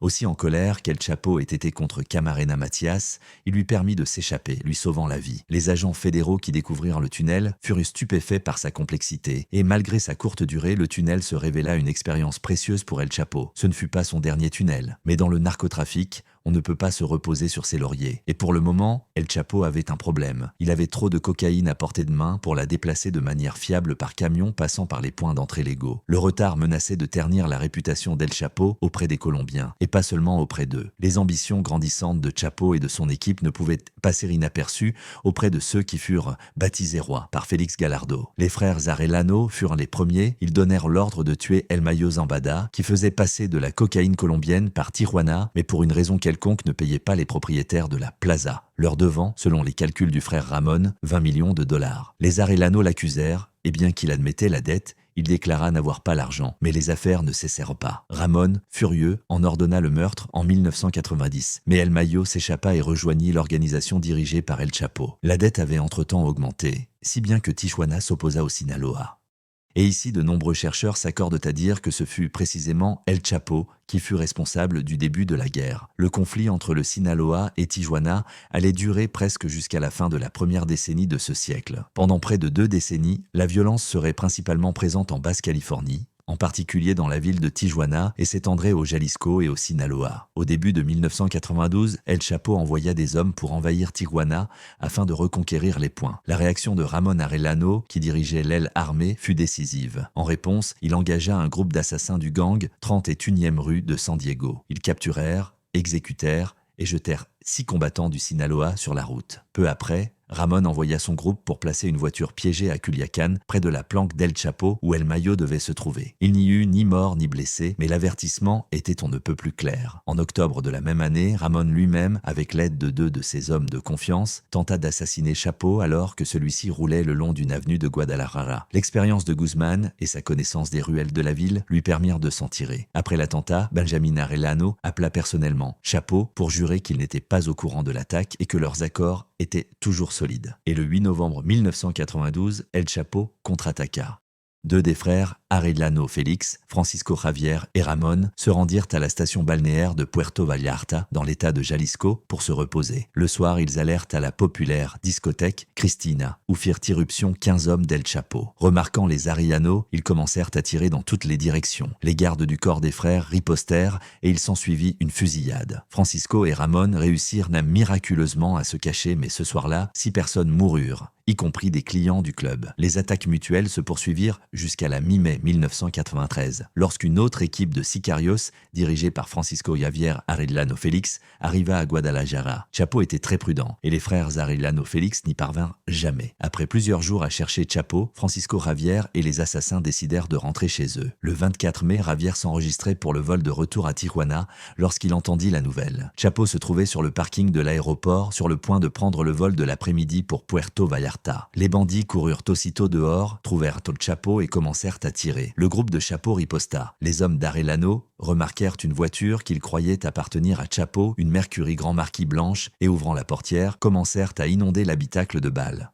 Aussi en colère qu'El Chapo ait été contre Camarena Matias, il lui permit de s'échapper, lui sauvant la vie. Les agents fédéraux qui découvrirent le tunnel furent stupéfaits par sa complexité, et malgré sa courte durée, le tunnel se révéla une expérience précieuse pour El Chapo. Ce ne fut pas son dernier tunnel, mais dans le narcotrafic, on ne peut pas se reposer sur ses lauriers. Et pour le moment, El Chapo avait un problème. Il avait trop de cocaïne à portée de main pour la déplacer de manière fiable par camion passant par les points d'entrée légaux. Le retard menaçait de ternir la réputation d'El Chapo auprès des Colombiens, et pas seulement auprès d'eux. Les ambitions grandissantes de Chapo et de son équipe ne pouvaient passer inaperçues auprès de ceux qui furent baptisés rois par Félix Gallardo. Les frères Arellano furent les premiers. Ils donnèrent l'ordre de tuer El Mayo Zambada, qui faisait passer de la cocaïne colombienne par Tijuana, mais pour une raison quelconque ne payait pas les propriétaires de la Plaza, leur devant, selon les calculs du frère Ramon, 20 millions de dollars. Les Arellano l'accusèrent, et bien qu'il admettait la dette, il déclara n'avoir pas l'argent, mais les affaires ne cessèrent pas. Ramon, furieux, en ordonna le meurtre en 1990, mais El Mayo s'échappa et rejoignit l'organisation dirigée par El Chapo. La dette avait entre-temps augmenté, si bien que Tijuana s'opposa au Sinaloa. Et ici, de nombreux chercheurs s'accordent à dire que ce fut précisément El Chapo qui fut responsable du début de la guerre. Le conflit entre le Sinaloa et Tijuana allait durer presque jusqu'à la fin de la première décennie de ce siècle. Pendant près de 2 décennies, la violence serait principalement présente en Basse-Californie, en particulier dans la ville de Tijuana, et s'étendrait au Jalisco et au Sinaloa. Au début de 1992, El Chapo envoya des hommes pour envahir Tijuana afin de reconquérir les points. La réaction de Ramon Arellano, qui dirigeait l'aile armée, fut décisive. En réponse, il engagea un groupe d'assassins du gang 31e rue de San Diego. Ils capturèrent, exécutèrent et jetèrent 6 combattants du Sinaloa sur la route. Peu après, Ramon envoya son groupe pour placer une voiture piégée à Culiacán, près de la planque d'El Chapo où El Mayo devait se trouver. Il n'y eut ni mort ni blessé, mais l'avertissement était on ne peut plus clair. En octobre de la même année, Ramon lui-même, avec l'aide de 2 de ses hommes de confiance, tenta d'assassiner Chapo alors que celui-ci roulait le long d'une avenue de Guadalajara. L'expérience de Guzman et sa connaissance des ruelles de la ville lui permirent de s'en tirer. Après l'attentat, Benjamin Arellano appela personnellement Chapo pour jurer qu'il n'était pas au courant de l'attaque et que leurs accords étaient toujours solides. Et le 8 novembre 1992, El Chapo contre-attaqua. 2 des frères, Arellano Félix, Francisco Javier et Ramon, se rendirent à la station balnéaire de Puerto Vallarta, dans l'état de Jalisco, pour se reposer. Le soir, ils allèrent à la populaire discothèque Cristina, où firent irruption 15 hommes d'El Chapo. Remarquant les Arellano, ils commencèrent à tirer dans toutes les directions. Les gardes du corps des frères ripostèrent et il s'ensuivit une fusillade. Francisco et Ramon réussirent miraculeusement à se cacher, mais ce soir-là, 6 personnes moururent, y compris des clients du club. Les attaques mutuelles se poursuivirent jusqu'à la mi-mai 1993, lorsqu'une autre équipe de sicarios, dirigée par Francisco Javier Arellano Félix, arriva à Guadalajara. Chapo était très prudent, et les frères Arellano Félix n'y parvinrent jamais. Après plusieurs jours à chercher Chapo, Francisco Javier et les assassins décidèrent de rentrer chez eux. Le 24 mai, Javier s'enregistrait pour le vol de retour à Tijuana lorsqu'il entendit la nouvelle. Chapo se trouvait sur le parking de l'aéroport, sur le point de prendre le vol de l'après-midi pour Puerto Vallarta. Les bandits coururent aussitôt dehors, trouvèrent El Chapo et commencèrent à tirer. Le groupe de Chapo riposta. Les hommes d'Arellano remarquèrent une voiture qu'ils croyaient appartenir à Chapo, une Mercury Grand Marquis blanche, et ouvrant la portière, commencèrent à inonder l'habitacle de balles.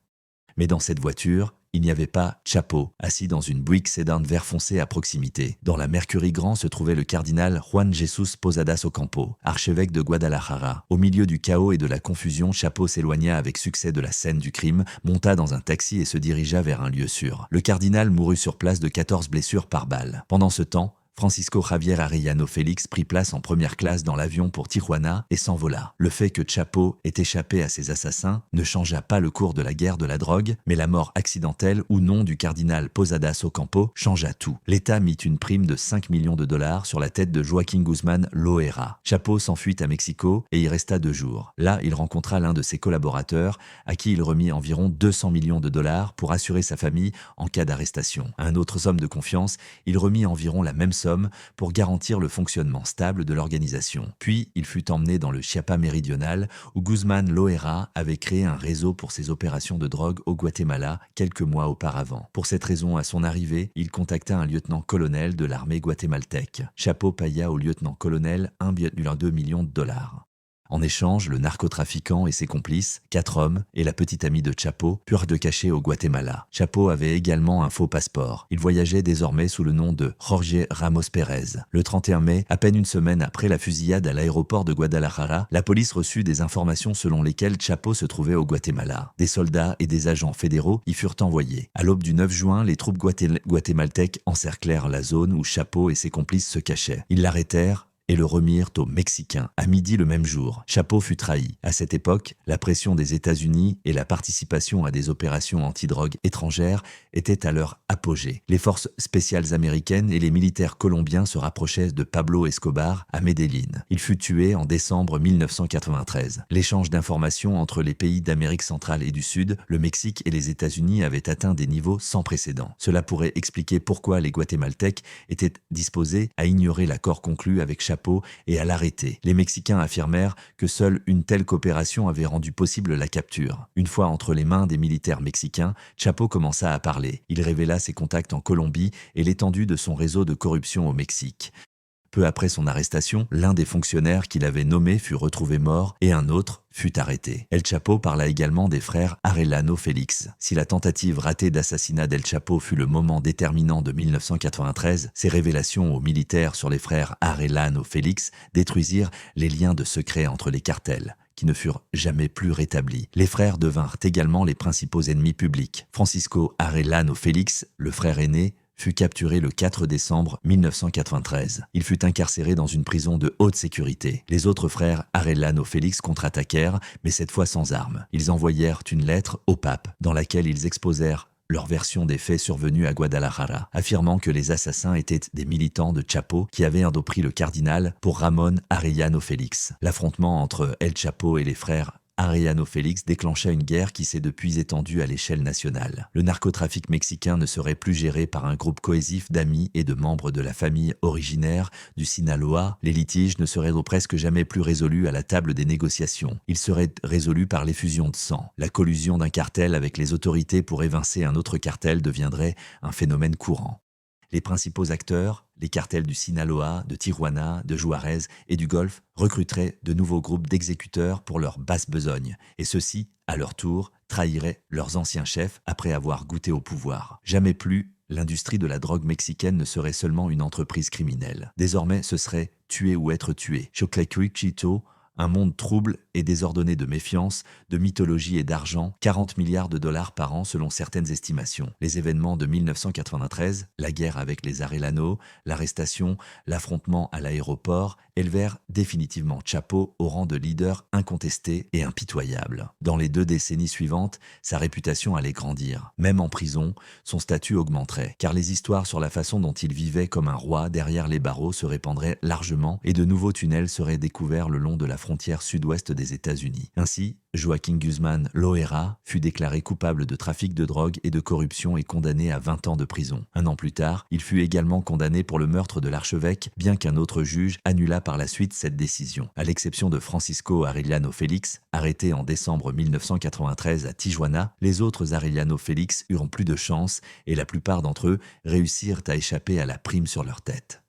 Mais dans cette voiture, il n'y avait pas Chapo, assis dans une Buick sédan vert foncé à proximité. Dans la Mercury Grand se trouvait le cardinal Juan Jesus Posadas Ocampo, archevêque de Guadalajara. Au milieu du chaos et de la confusion, Chapo s'éloigna avec succès de la scène du crime, monta dans un taxi et se dirigea vers un lieu sûr. Le cardinal mourut sur place de 14 blessures par balle. Pendant ce temps, Francisco Javier Arellano Félix prit place en première classe dans l'avion pour Tijuana et s'envola. Le fait que Chapo ait échappé à ses assassins ne changea pas le cours de la guerre de la drogue, mais la mort accidentelle ou non du cardinal Posadas Ocampo changea tout. L'État mit une prime de 5 millions de dollars sur la tête de Joaquín Guzmán Loera. Chapo s'enfuit à Mexico et y resta 2 jours. Là, il rencontra l'un de ses collaborateurs à qui il remit environ 200 millions de dollars pour assurer sa famille en cas d'arrestation. À un autre homme de confiance, il remit environ la même somme pour garantir le fonctionnement stable de l'organisation. Puis, il fut emmené dans le Chiapas méridional où Guzmán Loera avait créé un réseau pour ses opérations de drogue au Guatemala quelques mois auparavant. Pour cette raison, à son arrivée, il contacta un lieutenant-colonel de l'armée guatémaltèque. Chapo paya au lieutenant-colonel 1,2 million de dollars. En échange, le narcotrafiquant et ses complices, 4 hommes et la petite amie de Chapo, purent de cacher au Guatemala. Chapo avait également un faux passeport. Il voyageait désormais sous le nom de Jorge Ramos Pérez. Le 31 mai, à peine une semaine après la fusillade à l'aéroport de Guadalajara, la police reçut des informations selon lesquelles Chapo se trouvait au Guatemala. Des soldats et des agents fédéraux y furent envoyés. À l'aube du 9 juin, les troupes guatémaltèques encerclèrent la zone où Chapo et ses complices se cachaient. Ils l'arrêtèrent et le remirent aux Mexicains. À midi le même jour, Chapo fut trahi. À cette époque, la pression des États-Unis et la participation à des opérations antidrogue étrangères étaient à leur apogée. Les forces spéciales américaines et les militaires colombiens se rapprochaient de Pablo Escobar à Medellín. Il fut tué en décembre 1993. L'échange d'informations entre les pays d'Amérique centrale et du Sud, le Mexique et les États-Unis avait atteint des niveaux sans précédent. Cela pourrait expliquer pourquoi les Guatémaltèques étaient disposés à ignorer l'accord conclu avec Chapo et à l'arrêter. Les Mexicains affirmèrent que seule une telle coopération avait rendu possible la capture. Une fois entre les mains des militaires mexicains, Chapo commença à parler. Il révéla ses contacts en Colombie et l'étendue de son réseau de corruption au Mexique. Peu après son arrestation, l'un des fonctionnaires qu'il avait nommé fut retrouvé mort et un autre fut arrêté. El Chapo parla également des frères Arellano Félix. Si la tentative ratée d'assassinat d'El Chapo fut le moment déterminant de 1993, ses révélations aux militaires sur les frères Arellano Félix détruisirent les liens de secret entre les cartels, qui ne furent jamais plus rétablis. Les frères devinrent également les principaux ennemis publics. Francisco Arellano Félix, le frère aîné, fut capturé le 4 décembre 1993. Il fut incarcéré dans une prison de haute sécurité. Les autres frères Arellano Félix contre-attaquèrent, mais cette fois sans armes. Ils envoyèrent une lettre au pape, dans laquelle ils exposèrent leur version des faits survenus à Guadalajara, affirmant que les assassins étaient des militants de Chapo qui avaient endopri le cardinal pour Ramón Arellano Félix. L'affrontement entre El Chapo et les frères Arellano Félix déclencha une guerre qui s'est depuis étendue à l'échelle nationale. Le narcotrafic mexicain ne serait plus géré par un groupe cohésif d'amis et de membres de la famille originaire du Sinaloa. Les litiges ne seraient donc presque jamais plus résolus à la table des négociations. Ils seraient résolus par l'effusion de sang. La collusion d'un cartel avec les autorités pour évincer un autre cartel deviendrait un phénomène courant. Les principaux acteurs, les cartels du Sinaloa, de Tijuana, de Juarez et du Golfe, recruteraient de nouveaux groupes d'exécuteurs pour leur basse besogne, et ceux-ci, à leur tour, trahiraient leurs anciens chefs après avoir goûté au pouvoir. Jamais plus, l'industrie de la drogue mexicaine ne serait seulement une entreprise criminelle. Désormais, ce serait tuer ou être tué. Choclecuichito, un monde trouble et désordonné de méfiance, de mythologie et d'argent, 40 milliards de dollars par an selon certaines estimations. Les événements de 1993, la guerre avec les Arellano, l'arrestation, l'affrontement à l'aéroport, élevèrent définitivement Chapo au rang de leader incontesté et impitoyable. Dans les 2 décennies suivantes, sa réputation allait grandir. Même en prison, son statut augmenterait, car les histoires sur la façon dont il vivait comme un roi derrière les barreaux se répandraient largement et de nouveaux tunnels seraient découverts le long de la frontière sud-ouest des États-Unis. Ainsi, Joaquín Guzmán Loera fut déclaré coupable de trafic de drogue et de corruption et condamné à 20 ans de prison. Un an plus tard, il fut également condamné pour le meurtre de l'archevêque, bien qu'un autre juge annula par la suite cette décision. À l'exception de Francisco Arellano Félix, arrêté en décembre 1993 à Tijuana, les autres Arellano Félix eurent plus de chance et la plupart d'entre eux réussirent à échapper à la prime sur leur tête.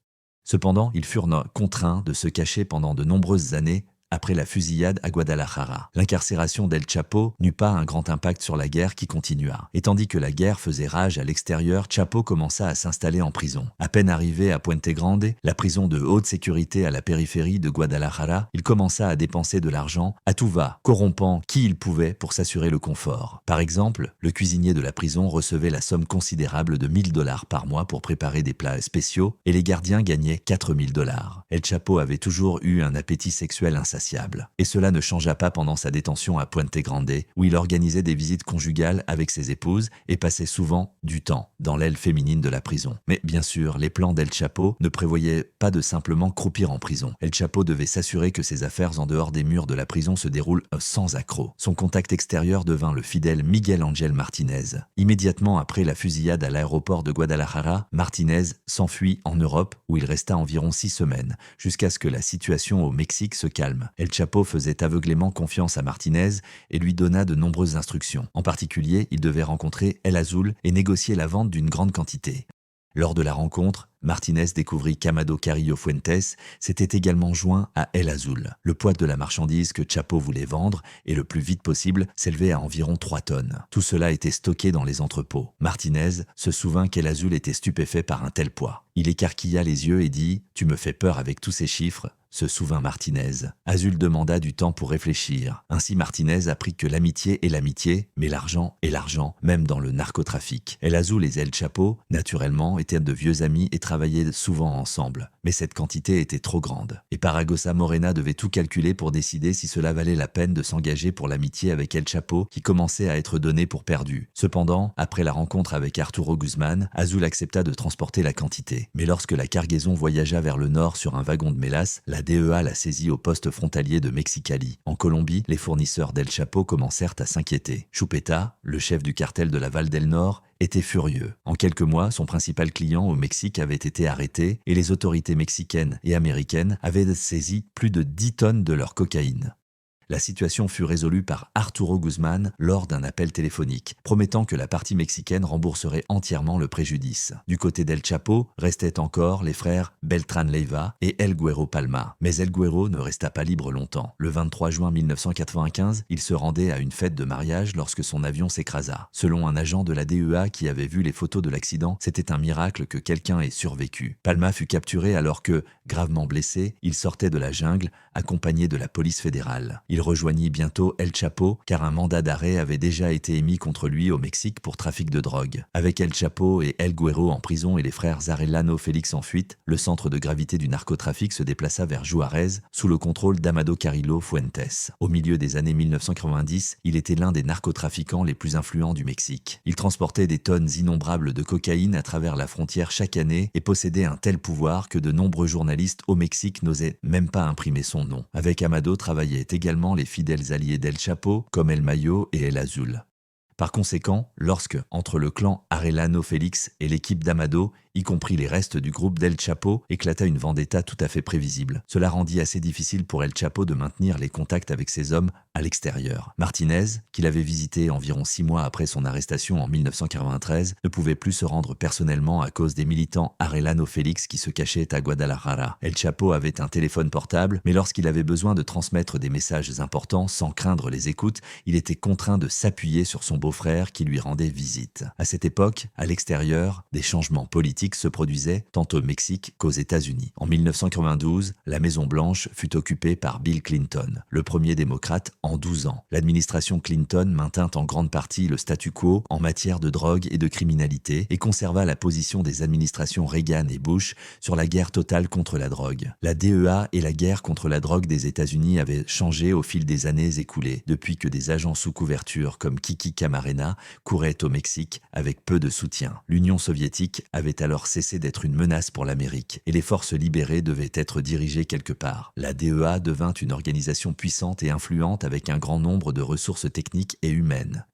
Cependant, ils furent contraints de se cacher pendant de nombreuses années après la fusillade à Guadalajara. L'incarcération d'El Chapo n'eut pas un grand impact sur la guerre qui continua. Et tandis que la guerre faisait rage à l'extérieur, Chapo commença à s'installer en prison. À peine arrivé à Puente Grande, la prison de haute sécurité à la périphérie de Guadalajara, il commença à dépenser de l'argent à tout va, corrompant qui il pouvait pour s'assurer le confort. Par exemple, le cuisinier de la prison recevait la somme considérable de $1000 par mois pour préparer des plats spéciaux et les gardiens gagnaient $4000. El Chapo avait toujours eu un appétit sexuel insatiable. Et cela ne changea pas pendant sa détention à Puente Grande, où il organisait des visites conjugales avec ses épouses et passait souvent du temps dans l'aile féminine de la prison. Mais bien sûr, les plans d'El Chapo ne prévoyaient pas de simplement croupir en prison. El Chapo devait s'assurer que ses affaires en dehors des murs de la prison se déroulent sans accroc. Son contact extérieur devint le fidèle Miguel Ángel Martínez. Immédiatement après la fusillade à l'aéroport de Guadalajara, Martínez s'enfuit en Europe où il resta environ 6 semaines, jusqu'à ce que la situation au Mexique se calme. El Chapo faisait aveuglément confiance à Martínez et lui donna de nombreuses instructions. En particulier, il devait rencontrer El Azul et négocier la vente d'une grande quantité. Lors de la rencontre, Martínez découvrit qu'Amado Carrillo Fuentes s'était également joint à El Azul. Le poids de la marchandise que Chapo voulait vendre, et le plus vite possible, s'élevait à environ 3 tonnes. Tout cela était stocké dans les entrepôts. Martínez se souvint qu'El Azul était stupéfait par un tel poids. Il écarquilla les yeux et dit « Tu me fais peur avec tous ces chiffres », se souvint Martínez. Azul demanda du temps pour réfléchir. Ainsi Martínez apprit que l'amitié est l'amitié, mais l'argent est l'argent, même dans le narcotrafic. El Azul et El Chapo, naturellement, étaient de vieux amis et travaillaient souvent ensemble. Mais cette quantité était trop grande. Et Paragosa Morena devait tout calculer pour décider si cela valait la peine de s'engager pour l'amitié avec El Chapo, qui commençait à être donnée pour perdue. Cependant, après la rencontre avec Arturo Guzman, Azul accepta de transporter la quantité. Mais lorsque la cargaison voyagea vers le nord sur un wagon de mélasse, la DEA la saisit au poste frontalier de Mexicali. En Colombie, les fournisseurs d'El Chapo commencèrent à s'inquiéter. Chupeta, le chef du cartel de la Val del Nord, était furieux. En quelques mois, son principal client au Mexique avait été arrêté et les autorités mexicaines et américaines avaient saisi plus de 10 tonnes de leur cocaïne. La situation fut résolue par Arturo Guzman lors d'un appel téléphonique, promettant que la partie mexicaine rembourserait entièrement le préjudice. Du côté d'El Chapo, restaient encore les frères Beltrán Leiva et El Güero Palma. Mais El Güero ne resta pas libre longtemps. Le 23 juin 1995, il se rendait à une fête de mariage lorsque son avion s'écrasa. Selon un agent de la DEA qui avait vu les photos de l'accident, c'était un miracle que quelqu'un ait survécu. Palma fut capturé alors que, gravement blessé, il sortait de la jungle, accompagné de la police fédérale. Il rejoignit bientôt El Chapo car un mandat d'arrêt avait déjà été émis contre lui au Mexique pour trafic de drogue. Avec El Chapo et El Güero en prison et les frères Arellano Félix en fuite, le centre de gravité du narcotrafic se déplaça vers Juárez sous le contrôle d'Amado Carrillo Fuentes. Au milieu des années 1990, il était l'un des narcotrafiquants les plus influents du Mexique. Il transportait des tonnes innombrables de cocaïne à travers la frontière chaque année et possédait un tel pouvoir que de nombreux journalistes au Mexique n'osaient même pas imprimer son nom. Avec Amado travaillaient également les fidèles alliés d'El Chapo comme El Mayo et El Azul. Par conséquent, lorsque, entre le clan Arellano Félix et l'équipe d'Amado, y compris les restes du groupe d'El Chapo, éclata une vendetta tout à fait prévisible. Cela rendit assez difficile pour El Chapo de maintenir les contacts avec ses hommes à l'extérieur. Martínez, qu'il avait visité environ 6 mois après son arrestation en 1993, ne pouvait plus se rendre personnellement à cause des militants Arellano Félix qui se cachaient à Guadalajara. El Chapo avait un téléphone portable, mais lorsqu'il avait besoin de transmettre des messages importants sans craindre les écoutes, il était contraint de s'appuyer sur son beau-frère qui lui rendait visite. À cette époque, à l'extérieur, des changements politiques se produisaient tant au Mexique qu'aux États-Unis. En 1992, la Maison-Blanche fut occupée par Bill Clinton, le premier démocrate en 12 ans. L'administration Clinton maintint en grande partie le statu quo en matière de drogue et de criminalité et conserva la position des administrations Reagan et Bush sur la guerre totale contre la drogue. La DEA et la guerre contre la drogue des États-Unis avaient changé au fil des années écoulées, depuis que des agents sous couverture comme Kiki Camarena couraient au Mexique avec peu de soutien. L'Union soviétique avait alors cessé d'être une menace pour l'Amérique et les forces libérées devaient être dirigées quelque part. La DEA devint une organisation puissante et influente avec un grand nombre de ressources techniques et humaines.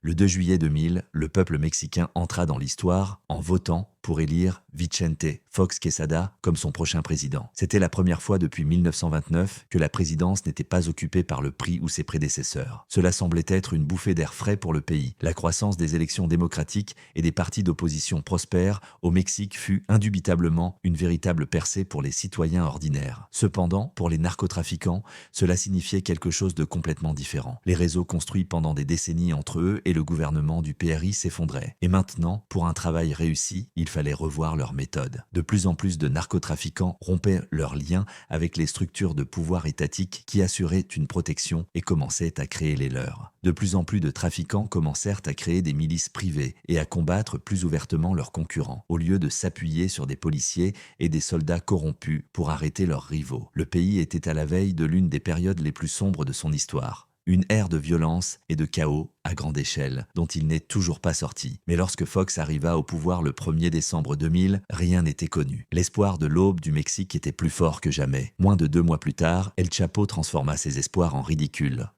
Le 2 juillet 2000, le peuple mexicain entra dans l'histoire en votant pour élire Vicente Fox Quesada comme son prochain président. C'était la première fois depuis 1929 que la présidence n'était pas occupée par le PRI ou ses prédécesseurs. Cela semblait être une bouffée d'air frais pour le pays. La croissance des élections démocratiques et des partis d'opposition prospères au Mexique fut indubitablement une véritable percée pour les citoyens ordinaires. Cependant, pour les narcotrafiquants, cela signifiait quelque chose de complètement différent. Les réseaux construits pendant des décennies entre eux et le gouvernement du PRI s'effondraient. Et maintenant, pour un travail réussi, il fallait revoir leurs méthodes. De plus en plus de narcotrafiquants rompaient leurs liens avec les structures de pouvoir étatiques qui assuraient une protection et commençaient à créer les leurs. De plus en plus de trafiquants commencèrent à créer des milices privées et à combattre plus ouvertement leurs concurrents, au lieu de s'appuyer sur des policiers et des soldats corrompus pour arrêter leurs rivaux. Le pays était à la veille de l'une des périodes les plus sombres de son histoire. Une ère de violence et de chaos à grande échelle, dont il n'est toujours pas sorti. Mais lorsque Fox arriva au pouvoir le 1er décembre 2000, rien n'était connu. L'espoir de l'aube du Mexique était plus fort que jamais. Moins de 2 mois plus tard, El Chapo transforma ses espoirs en ridicule.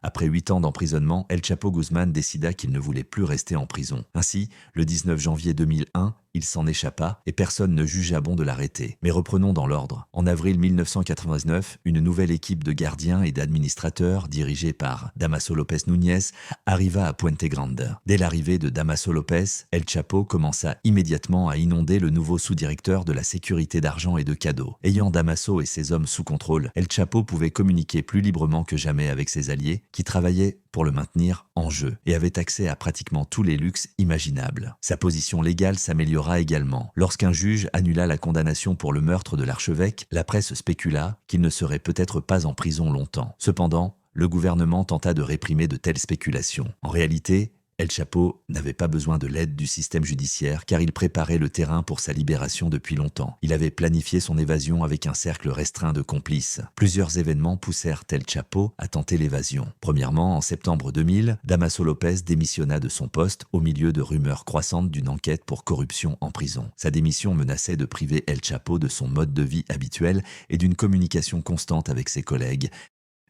Après 8 ans d'emprisonnement, El Chapo Guzman décida qu'il ne voulait plus rester en prison. Ainsi, le 19 janvier 2001, il s'en échappa et personne ne jugea bon de l'arrêter. Mais reprenons dans l'ordre. En avril 1999, une nouvelle équipe de gardiens et d'administrateurs, dirigée par Damaso Lopez Núñez, arriva à Puente Grande. Dès l'arrivée de Damaso Lopez, El Chapo commença immédiatement à inonder le nouveau sous-directeur de la sécurité d'argent et de cadeaux. Ayant Damaso et ses hommes sous contrôle, El Chapo pouvait communiquer plus librement que jamais avec ses alliés, qui travaillaient pour le maintenir en jeu et avait accès à pratiquement tous les luxes imaginables. Sa position légale s'améliora également. Lorsqu'un juge annula la condamnation pour le meurtre de l'archevêque, la presse spécula qu'il ne serait peut-être pas en prison longtemps. Cependant, le gouvernement tenta de réprimer de telles spéculations. En réalité, El Chapo n'avait pas besoin de l'aide du système judiciaire car il préparait le terrain pour sa libération depuis longtemps. Il avait planifié son évasion avec un cercle restreint de complices. Plusieurs événements poussèrent El Chapo à tenter l'évasion. Premièrement, en septembre 2000, Damaso Lopez démissionna de son poste au milieu de rumeurs croissantes d'une enquête pour corruption en prison. Sa démission menaçait de priver El Chapo de son mode de vie habituel et d'une communication constante avec ses collègues.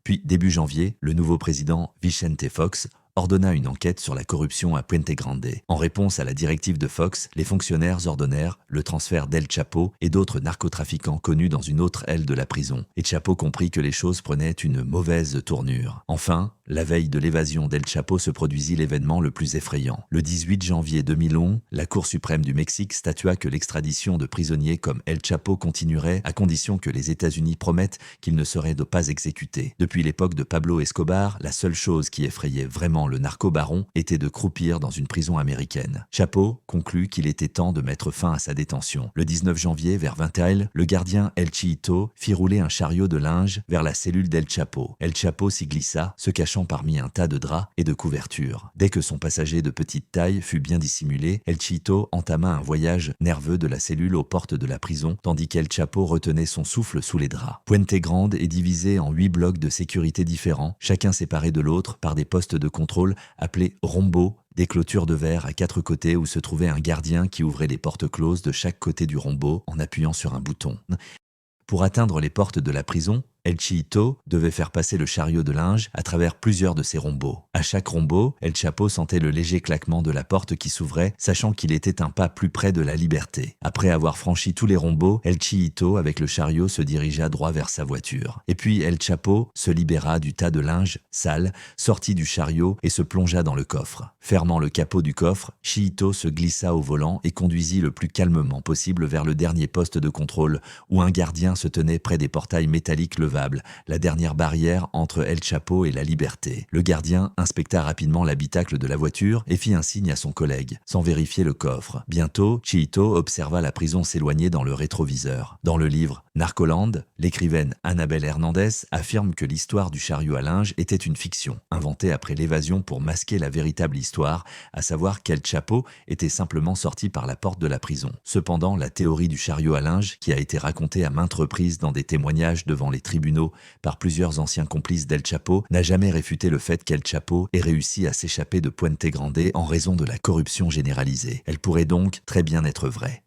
Puis, début janvier, le nouveau président Vicente Fox ordonna une enquête sur la corruption à Puente Grande. En réponse à la directive de Fox, les fonctionnaires ordonnèrent le transfert d'El Chapo et d'autres narcotrafiquants connus dans une autre aile de la prison. Et Chapo comprit que les choses prenaient une mauvaise tournure. Enfin, la veille de l'évasion d'El Chapo se produisit l'événement le plus effrayant. Le 18 janvier 2011, la Cour suprême du Mexique statua que l'extradition de prisonniers comme El Chapo continuerait à condition que les États-Unis promettent qu'ils ne seraient pas exécutés. Depuis l'époque de Pablo Escobar, la seule chose qui effrayait vraiment le narco-baron était de croupir dans une prison américaine. Chapo conclut qu'il était temps de mettre fin à sa détention. Le 19 janvier, vers 20h, le gardien El Chito fit rouler un chariot de linge vers la cellule d'El Chapo. El Chapo s'y glissa, se cachant parmi un tas de draps et de couvertures. Dès que son passager de petite taille fut bien dissimulé, El Chito entama un voyage nerveux de la cellule aux portes de la prison, tandis qu'El Chapo retenait son souffle sous les draps. Puente Grande est divisé en 8 blocs de sécurité différents, chacun séparé de l'autre par des postes de contrôle appelés rombos, des clôtures de verre à 4 côtés où se trouvait un gardien qui ouvrait les portes closes de chaque côté du rombo en appuyant sur un bouton. Pour atteindre les portes de la prison, El Chito devait faire passer le chariot de linge à travers plusieurs de ses rombos. À chaque rombo, El Chapo sentait le léger claquement de la porte qui s'ouvrait, sachant qu'il était un pas plus près de la liberté. Après avoir franchi tous les rombos, El Chito, avec le chariot, se dirigea droit vers sa voiture. Et puis El Chapo se libéra du tas de linge sale, sortit du chariot et se plongea dans le coffre. Fermant le capot du coffre, Chito se glissa au volant et conduisit le plus calmement possible vers le dernier poste de contrôle, où un gardien se tenait près des portails métalliques levables, la dernière barrière entre El Chapo et la liberté. Le gardien inspecta rapidement l'habitacle de la voiture et fit un signe à son collègue, sans vérifier le coffre. Bientôt, Chito observa la prison s'éloigner dans le rétroviseur. Dans le livre Narcoland, l'écrivaine Annabelle Hernandez affirme que l'histoire du chariot à linge était une fiction, inventée après l'évasion pour masquer la véritable histoire, à savoir qu'El Chapo était simplement sorti par la porte de la prison. Cependant, la théorie du chariot à linge, qui a été racontée à maintes reprises dans des témoignages devant les tribunaux par plusieurs anciens complices d'El Chapo, n'a jamais réfuté le fait qu'El Chapo ait réussi à s'échapper de Puente Grande en raison de la corruption généralisée. Elle pourrait donc très bien être vraie.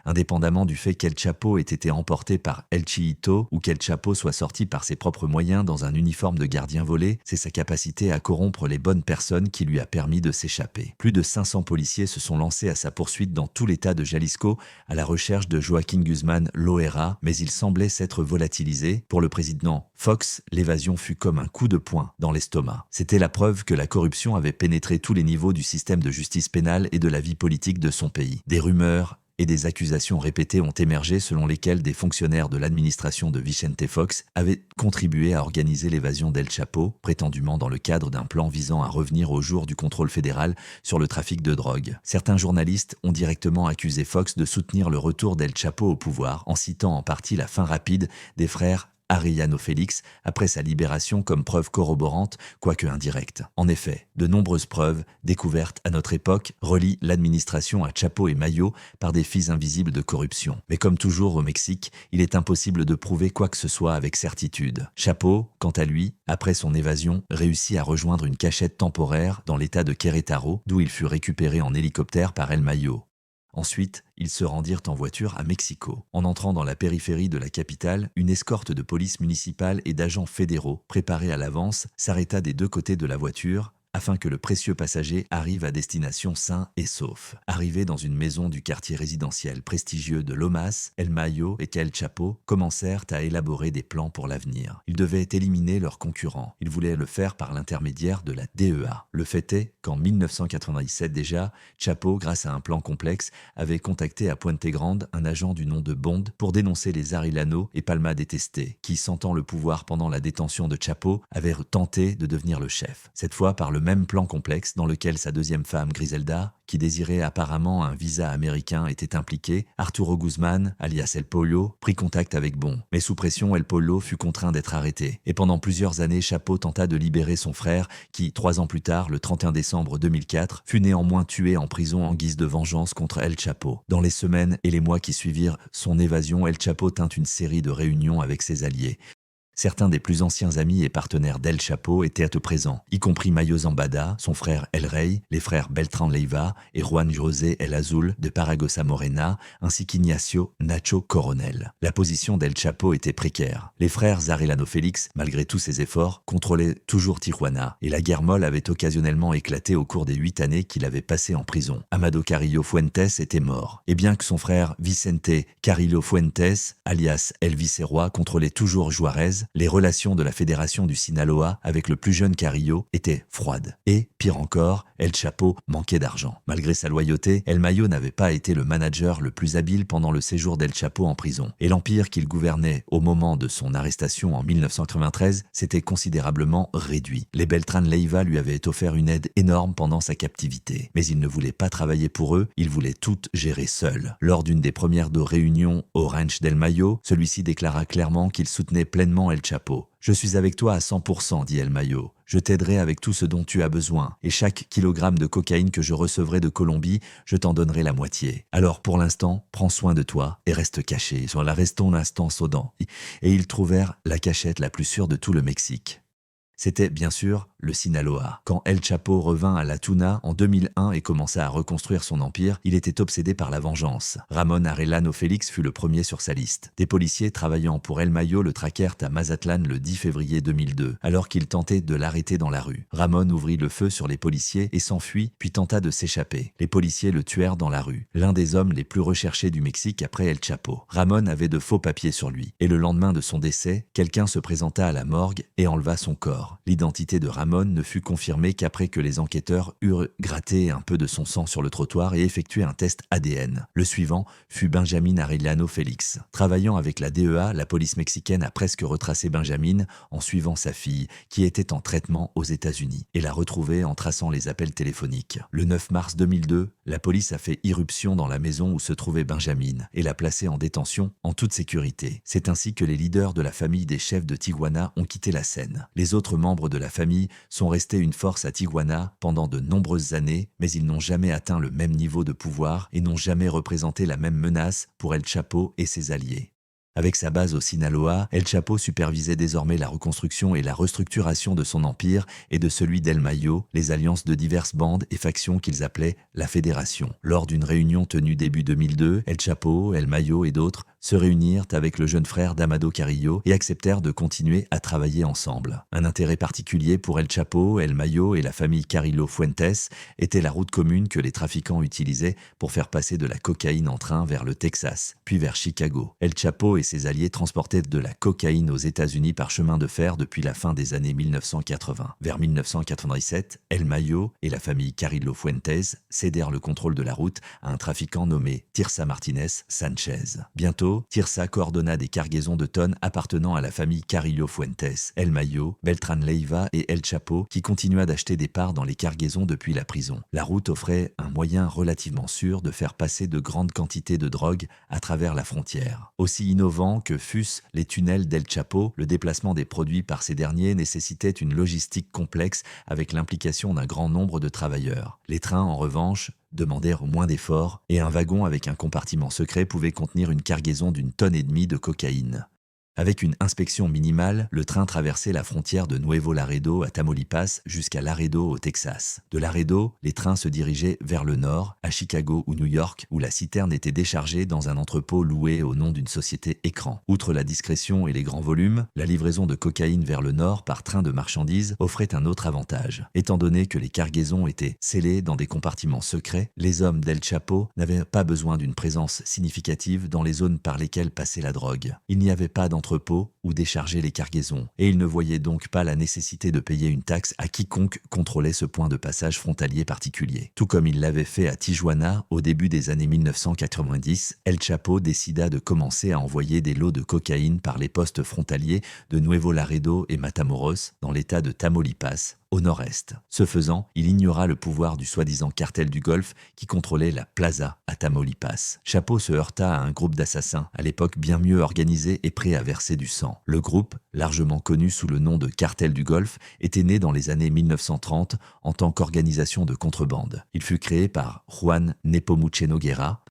Indépendamment du fait qu'El Chapo ait été emporté par El Chito ou qu'El Chapo soit sorti par ses propres moyens dans un uniforme de gardien volé, c'est sa capacité à corrompre les bonnes personnes qui lui a permis de s'échapper. Plus de 500 policiers se sont lancés à sa poursuite dans tout l'État de Jalisco à la recherche de Joaquín Guzmán Loera, mais il semblait s'être volatilisé. Pour le président Fox, l'évasion fut comme un coup de poing dans l'estomac. C'était la preuve que la corruption avait pénétré tous les niveaux du système de justice pénale et de la vie politique de son pays. Des rumeurs et des accusations répétées ont émergé selon lesquelles des fonctionnaires de l'administration de Vicente Fox avaient contribué à organiser l'évasion d'El Chapo, prétendument dans le cadre d'un plan visant à revenir au jour du contrôle fédéral sur le trafic de drogue. Certains journalistes ont directement accusé Fox de soutenir le retour d'El Chapo au pouvoir, en citant en partie la fin rapide des frères Arellano Félix après sa libération comme preuve corroborante, quoique indirecte. En effet, de nombreuses preuves, découvertes à notre époque, relient l'administration à Chapo et Mayo par des fils invisibles de corruption. Mais comme toujours au Mexique, il est impossible de prouver quoi que ce soit avec certitude. Chapo, quant à lui, après son évasion, réussit à rejoindre une cachette temporaire dans l'état de Querétaro, d'où il fut récupéré en hélicoptère par El Mayo. Ensuite, ils se rendirent en voiture à Mexico. En entrant dans la périphérie de la capitale, une escorte de police municipale et d'agents fédéraux, préparés à l'avance, s'arrêta des deux côtés de la voiture afin que le précieux passager arrive à destination sain et sauf. Arrivés dans une maison du quartier résidentiel prestigieux de Lomas, El Mayo et El Chapo commencèrent à élaborer des plans pour l'avenir. Ils devaient éliminer leurs concurrents. Ils voulaient le faire par l'intermédiaire de la DEA. Le fait est qu'en 1997 déjà, Chapo, grâce à un plan complexe, avait contacté à Puente Grande un agent du nom de Bond pour dénoncer les Arellano et Palma détestés, qui, sentant le pouvoir pendant la détention de Chapo, avaient tenté de devenir le chef. Cette fois par le même plan complexe dans lequel sa deuxième femme Griselda, qui désirait apparemment un visa américain, était impliquée, Arturo Guzmán, alias El Pollo, prit contact avec Bon. Mais sous pression, El Pollo fut contraint d'être arrêté. Et pendant plusieurs années, Chapo tenta de libérer son frère qui, 3 ans plus tard, le 31 décembre 2004, fut néanmoins tué en prison en guise de vengeance contre El Chapo. Dans les semaines et les mois qui suivirent son évasion, El Chapo tint une série de réunions avec ses alliés. Certains des plus anciens amis et partenaires d'El Chapo étaient présents, y compris Mayo Zambada, son frère El Rey, les frères Beltrán Leiva et Juan José El Azul de Paragosa Morena, ainsi qu'Ignacio Nacho Coronel. La position d'El Chapo était précaire. Les frères Arellano Félix, malgré tous ses efforts, contrôlaient toujours Tijuana, et la guerre molle avait occasionnellement éclaté au cours des 8 années qu'il avait passées en prison. Amado Carrillo Fuentes était mort, et bien que son frère Vicente Carrillo Fuentes, alias El Viceroy, contrôlait toujours Juarez, les relations de la Fédération du Sinaloa avec le plus jeune Carrillo étaient froides. Et, pire encore, El Chapo manquait d'argent. Malgré sa loyauté, El Mayo n'avait pas été le manager le plus habile pendant le séjour d'El Chapo en prison. Et l'empire qu'il gouvernait au moment de son arrestation en 1993 s'était considérablement réduit. Les Beltrán Leiva lui avaient offert une aide énorme pendant sa captivité. Mais il ne voulait pas travailler pour eux, il voulait tout gérer seul. Lors d'une des premières réunions au ranch d'El Mayo, celui-ci déclara clairement qu'il soutenait pleinement El Chapo. « Je suis avec toi à 100%, dit El Mayo. Je t'aiderai avec tout ce dont tu as besoin, et chaque kilogramme de cocaïne que je recevrai de Colombie, je t'en donnerai la moitié. Alors pour l'instant, prends soin de toi et reste caché. Sur la restons l'instant Sodan. » Et ils trouvèrent la cachette la plus sûre de tout le Mexique. C'était bien sûr le Sinaloa. Quand El Chapo revint à La Tuna en 2001 et commença à reconstruire son empire, il était obsédé par la vengeance. Ramón Arellano Félix fut le premier sur sa liste. Des policiers travaillant pour El Mayo le traquèrent à Mazatlan le 10 février 2002, alors qu'il tentait de l'arrêter dans la rue. Ramón ouvrit le feu sur les policiers et s'enfuit, puis tenta de s'échapper. Les policiers le tuèrent dans la rue. L'un des hommes les plus recherchés du Mexique après El Chapo. Ramón avait de faux papiers sur lui. Et le lendemain de son décès, quelqu'un se présenta à la morgue et enleva son corps. L'identité de Ramón ne fut confirmée qu'après que les enquêteurs eurent gratté un peu de son sang sur le trottoir et effectué un test ADN. Le suivant fut Benjamin Arellano Félix. Travaillant avec la DEA, la police mexicaine a presque retracé Benjamin en suivant sa fille, qui était en traitement aux États-Unis, et l'a retrouvée en traçant les appels téléphoniques. Le 9 mars 2002, la police a fait irruption dans la maison où se trouvait Benjamin et l'a placée en détention en toute sécurité. C'est ainsi que les leaders de la famille des chefs de Tijuana ont quitté la scène. Les autres membres de la famille sont restés une force à Tijuana pendant de nombreuses années, mais ils n'ont jamais atteint le même niveau de pouvoir et n'ont jamais représenté la même menace pour El Chapo et ses alliés. Avec sa base au Sinaloa, El Chapo supervisait désormais la reconstruction et la restructuration de son empire et de celui d'El Mayo, les alliances de diverses bandes et factions qu'ils appelaient la Fédération. Lors d'une réunion tenue début 2002, El Chapo, El Mayo et d'autres se réunirent avec le jeune frère d'Amado Carrillo et acceptèrent de continuer à travailler ensemble. Un intérêt particulier pour El Chapo, El Mayo et la famille Carrillo Fuentes était la route commune que les trafiquants utilisaient pour faire passer de la cocaïne en train vers le Texas, puis vers Chicago. El Chapo et ses alliés transportaient de la cocaïne aux États-Unis par chemin de fer depuis la fin des années 1980. Vers 1997, El Mayo et la famille Carrillo Fuentes cédèrent le contrôle de la route à un trafiquant nommé Tirsa Martinez Sanchez. Bientôt, Tirsa coordonna des cargaisons de tonnes appartenant à la famille Carrillo Fuentes, El Mayo, Beltran Leiva et El Chapo qui continua d'acheter des parts dans les cargaisons depuis la prison. La route offrait un moyen relativement sûr de faire passer de grandes quantités de drogue à travers la frontière. Aussi innovants que fussent les tunnels d'El Chapo, le déplacement des produits par ces derniers nécessitait une logistique complexe avec l'implication d'un grand nombre de travailleurs. Les trains, en revanche, demandèrent moins d'efforts et un wagon avec un compartiment secret pouvait contenir une cargaison d'1,5 tonnes de cocaïne. Avec une inspection minimale, le train traversait la frontière de Nuevo Laredo à Tamaulipas jusqu'à Laredo au Texas. De Laredo, les trains se dirigeaient vers le nord, à Chicago ou New York, où la citerne était déchargée dans un entrepôt loué au nom d'une société Écran. Outre la discrétion et les grands volumes, la livraison de cocaïne vers le nord par train de marchandises offrait un autre avantage. Étant donné que les cargaisons étaient scellées dans des compartiments secrets, les hommes d'El Chapo n'avaient pas besoin d'une présence significative dans les zones par lesquelles passait la drogue. Il n'y avait pas d'entrepôt ou décharger les cargaisons, et il ne voyait donc pas la nécessité de payer une taxe à quiconque contrôlait ce point de passage frontalier particulier. Tout comme il l'avait fait à Tijuana au début des années 1990, El Chapo décida de commencer à envoyer des lots de cocaïne par les postes frontaliers de Nuevo Laredo et Matamoros dans l'état de Tamaulipas, au nord-est. Ce faisant, il ignora le pouvoir du soi-disant cartel du Golfe qui contrôlait la Plaza à Tamaulipas. Chapo se heurta à un groupe d'assassins, à l'époque bien mieux organisé et prêt à verser du sang. Le groupe, largement connu sous le nom de Cartel du Golfe, était né dans les années 1930 en tant qu'organisation de contrebande. Il fut créé par Juan Nepomuceno Guerra.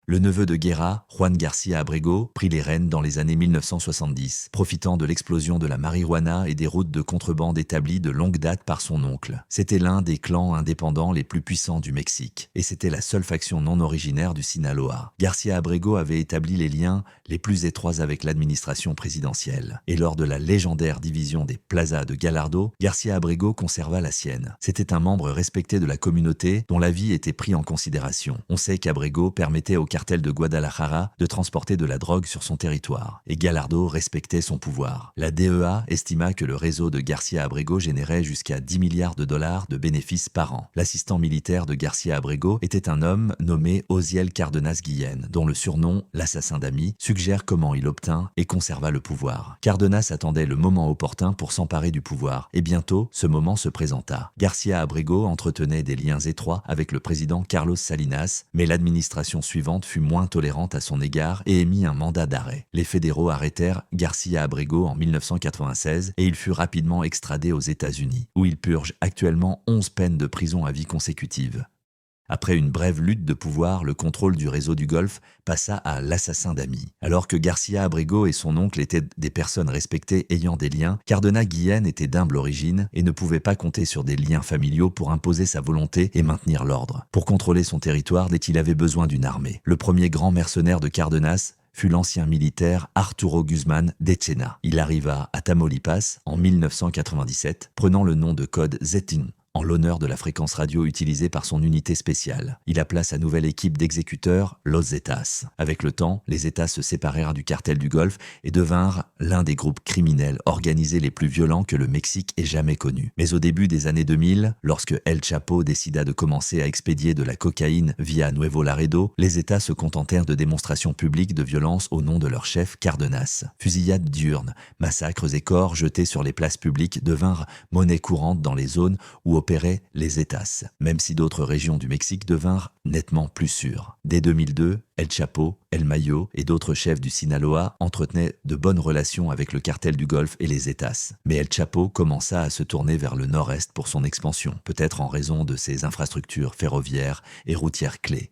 Le neveu de Guerra, Juan Garcia Abrego, prit les rênes dans les années 1970, profitant de l'explosion de la marijuana et des routes de contrebande établies de longue date par son oncle. C'était l'un des clans indépendants les plus puissants du Mexique, et c'était la seule faction non originaire du Sinaloa. Garcia Abrego avait établi les liens les plus étroits avec l'administration présidentielle, et lors de la légendaire division des plazas de Gallardo, Garcia Abrego conserva la sienne. C'était un membre respecté de la communauté dont la vie était prise en considération. On sait qu'Abrego permettait au cartel de Guadalajara de transporter de la drogue sur son territoire, et Gallardo respectait son pouvoir. La DEA estima que le réseau de Garcia Abrego générait jusqu'à 10 milliards de dollars de bénéfices par an. L'assistant militaire de Garcia Abrego était un homme nommé Osiel Cárdenas Guillén, dont le surnom, l'assassin d'amis, suggère comment il obtint et conserva le pouvoir. Cárdenas attendait le moment opportun pour s'emparer du pouvoir, et bientôt, ce moment se présenta. Garcia Abrego entretenait des liens étroits avec le président Carlos Salinas, mais l'administration suivante fut moins tolérante à son égard et émit un mandat d'arrêt. Les fédéraux arrêtèrent Garcia Abrego en 1996 et il fut rapidement extradé aux États-Unis, où il purge actuellement 11 peines de prison à vie consécutives. Après une brève lutte de pouvoir, le contrôle du réseau du Golfe passa à l'assassin d'amis. Alors que Garcia Abrego et son oncle étaient des personnes respectées ayant des liens, Cárdenas Guillén était d'humble origine et ne pouvait pas compter sur des liens familiaux pour imposer sa volonté et maintenir l'ordre. Pour contrôler son territoire dès qu'il avait besoin d'une armée. Le premier grand mercenaire de Cárdenas fut l'ancien militaire Arturo Guzmán d'Echena. Il arriva à Tamaulipas en 1997, prenant le nom de code Zetin, en l'honneur de la fréquence radio utilisée par son unité spéciale. Il appela sa nouvelle équipe d'exécuteurs Los Zetas. Avec le temps, les Zetas se séparèrent du cartel du Golfe et devinrent l'un des groupes criminels organisés les plus violents que le Mexique ait jamais connus. Mais au début des années 2000, lorsque El Chapo décida de commencer à expédier de la cocaïne via Nuevo Laredo, les Zetas se contentèrent de démonstrations publiques de violence au nom de leur chef Cárdenas. Fusillades diurnes, massacres et corps jetés sur les places publiques devinrent monnaie courante dans les zones où opéraient les Zetas, même si d'autres régions du Mexique devinrent nettement plus sûres. Dès 2002, El Chapo, El Mayo et d'autres chefs du Sinaloa entretenaient de bonnes relations avec le cartel du Golfe et les Zetas. Mais El Chapo commença à se tourner vers le nord-est pour son expansion, peut-être en raison de ses infrastructures ferroviaires et routières clés.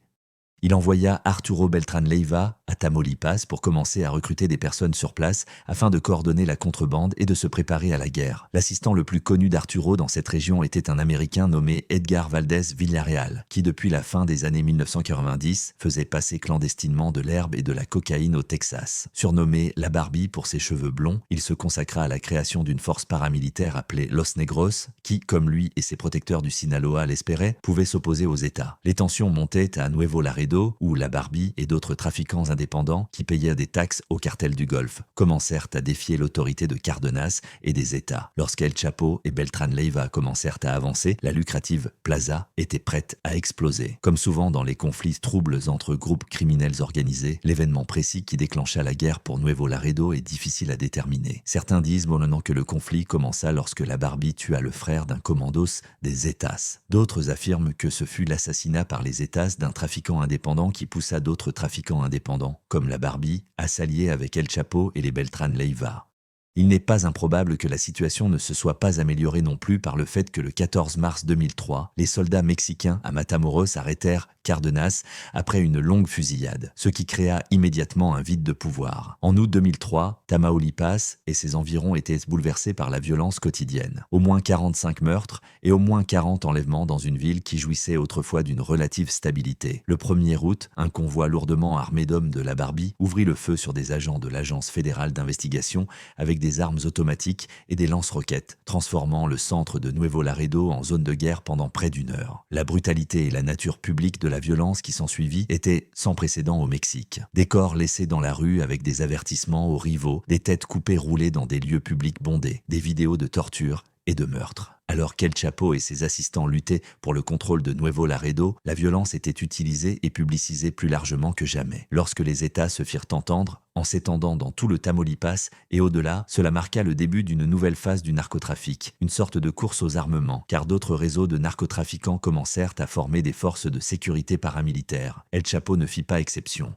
Il envoya Arturo Beltrán Leiva à Tamaulipas pour commencer à recruter des personnes sur place afin de coordonner la contrebande et de se préparer à la guerre. L'assistant le plus connu d'Arturo dans cette région était un Américain nommé Edgar Valdez Villarreal, qui depuis la fin des années 1990 faisait passer clandestinement de l'herbe et de la cocaïne au Texas. Surnommé la Barbie pour ses cheveux blonds, il se consacra à la création d'une force paramilitaire appelée Los Negros, qui, comme lui et ses protecteurs du Sinaloa l'espéraient, pouvait s'opposer aux États. Les tensions montaient à Nuevo Laredo, où la Barbie et d'autres trafiquants indépendants qui payaient des taxes au cartel du Golfe commencèrent à défier l'autorité de Cardenas et des États. Lorsqu'El Chapo et Beltrán Leiva commencèrent à avancer, la lucrative Plaza était prête à exploser. Comme souvent dans les conflits troubles entre groupes criminels organisés, l'événement précis qui déclencha la guerre pour Nuevo Laredo est difficile à déterminer. Certains disent moyennant que le conflit commença lorsque la Barbie tua le frère d'un commandos des Zetas. D'autres affirment que ce fut l'assassinat par les Zetas d'un trafiquant indépendant qui poussa d'autres trafiquants indépendants, comme la Barbie, à s'allier avec El Chapo et les Beltrán Leiva. Il n'est pas improbable que la situation ne se soit pas améliorée non plus par le fait que le 14 mars 2003, les soldats mexicains à Matamoros arrêtèrent Cardenas après une longue fusillade, ce qui créa immédiatement un vide de pouvoir. En août 2003, Tamaulipas et ses environs étaient bouleversés par la violence quotidienne. Au moins 45 meurtres et au moins 40 enlèvements dans une ville qui jouissait autrefois d'une relative stabilité. Le 1er août, un convoi lourdement armé d'hommes de la Barbie ouvrit le feu sur des agents de l'Agence fédérale d'investigation avec des armes automatiques et des lance-roquettes, transformant le centre de Nuevo Laredo en zone de guerre pendant près d'1 heure. La brutalité et la nature publique de la violence qui s'ensuivit étaient sans précédent au Mexique. Des corps laissés dans la rue avec des avertissements aux rivaux, des têtes coupées roulées dans des lieux publics bondés, des vidéos de torture et de meurtre. Alors qu'El Chapo et ses assistants luttaient pour le contrôle de Nuevo Laredo, la violence était utilisée et publicisée plus largement que jamais. Lorsque les États se firent entendre, en s'étendant dans tout le Tamaulipas et au-delà, cela marqua le début d'une nouvelle phase du narcotrafic, une sorte de course aux armements, car d'autres réseaux de narcotrafiquants commencèrent à former des forces de sécurité paramilitaires. El Chapo ne fit pas exception.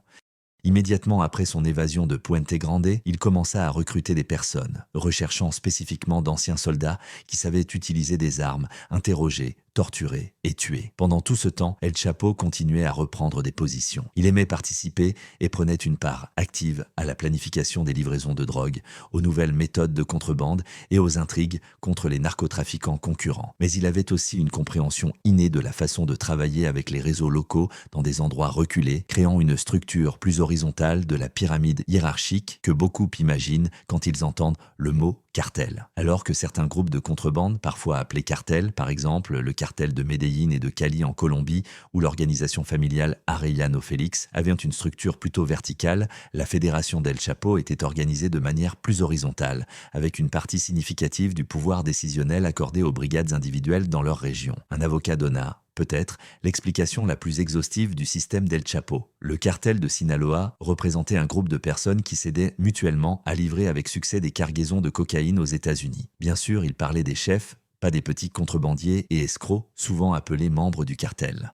Immédiatement après son évasion de Puente Grande, il commença à recruter des personnes, recherchant spécifiquement d'anciens soldats qui savaient utiliser des armes, interroger, torturer et tuer. Pendant tout ce temps, El Chapo continuait à reprendre des positions. Il aimait participer et prenait une part active à la planification des livraisons de drogue, aux nouvelles méthodes de contrebande et aux intrigues contre les narcotrafiquants concurrents. Mais il avait aussi une compréhension innée de la façon de travailler avec les réseaux locaux dans des endroits reculés, créant une structure plus horizontale de la pyramide hiérarchique que beaucoup imaginent quand ils entendent le mot cartel. Alors que certains groupes de contrebande, parfois appelés cartels, par exemple le cartel de Medellín et de Cali en Colombie ou l'organisation familiale Arellano Félix, avaient une structure plutôt verticale, la fédération d'El Chapo était organisée de manière plus horizontale, avec une partie significative du pouvoir décisionnel accordé aux brigades individuelles dans leur région. Un avocat donna peut-être l'explication la plus exhaustive du système d'El Chapo. Le cartel de Sinaloa représentait un groupe de personnes qui s'aidaient mutuellement à livrer avec succès des cargaisons de cocaïne aux États-Unis. Bien sûr, il parlait des chefs, pas des petits contrebandiers et escrocs, souvent appelés membres du cartel.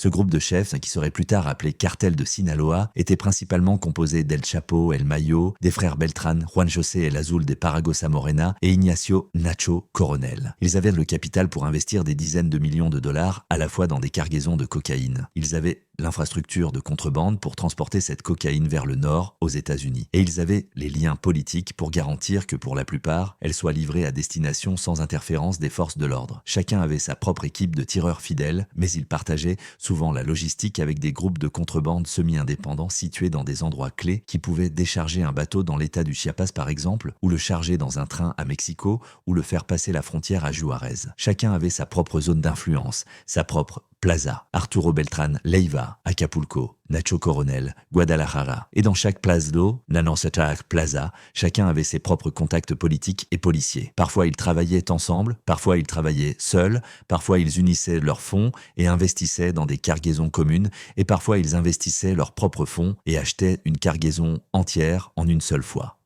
Ce groupe de chefs, qui serait plus tard appelé Cartel de Sinaloa, était principalement composé d'El Chapo, El Mayo, des frères Beltrán, Juan José El Azul de Paragosa Morena et Ignacio Nacho Coronel. Ils avaient le capital pour investir des dizaines de millions de dollars à la fois dans des cargaisons de cocaïne. Ils avaient l'infrastructure de contrebande pour transporter cette cocaïne vers le nord, aux États-Unis. Et ils avaient les liens politiques pour garantir que pour la plupart, elle soit livrée à destination sans interférence des forces de l'ordre. Chacun avait sa propre équipe de tireurs fidèles, mais ils partageaient souvent la logistique avec des groupes de contrebande semi-indépendants situés dans des endroits clés qui pouvaient décharger un bateau dans l'état du Chiapas par exemple, ou le charger dans un train à Mexico, ou le faire passer la frontière à Juárez. Chacun avait sa propre zone d'influence, sa propre plaza. Arturo Beltrán Leiva, Acapulco, Nacho Coronel, Guadalajara. Et dans chaque place d'eau, Nanancetac Plaza, chacun avait ses propres contacts politiques et policiers. Parfois ils travaillaient ensemble, parfois ils travaillaient seuls, parfois ils unissaient leurs fonds et investissaient dans des cargaisons communes, et parfois ils investissaient leurs propres fonds et achetaient une cargaison entière en une seule fois.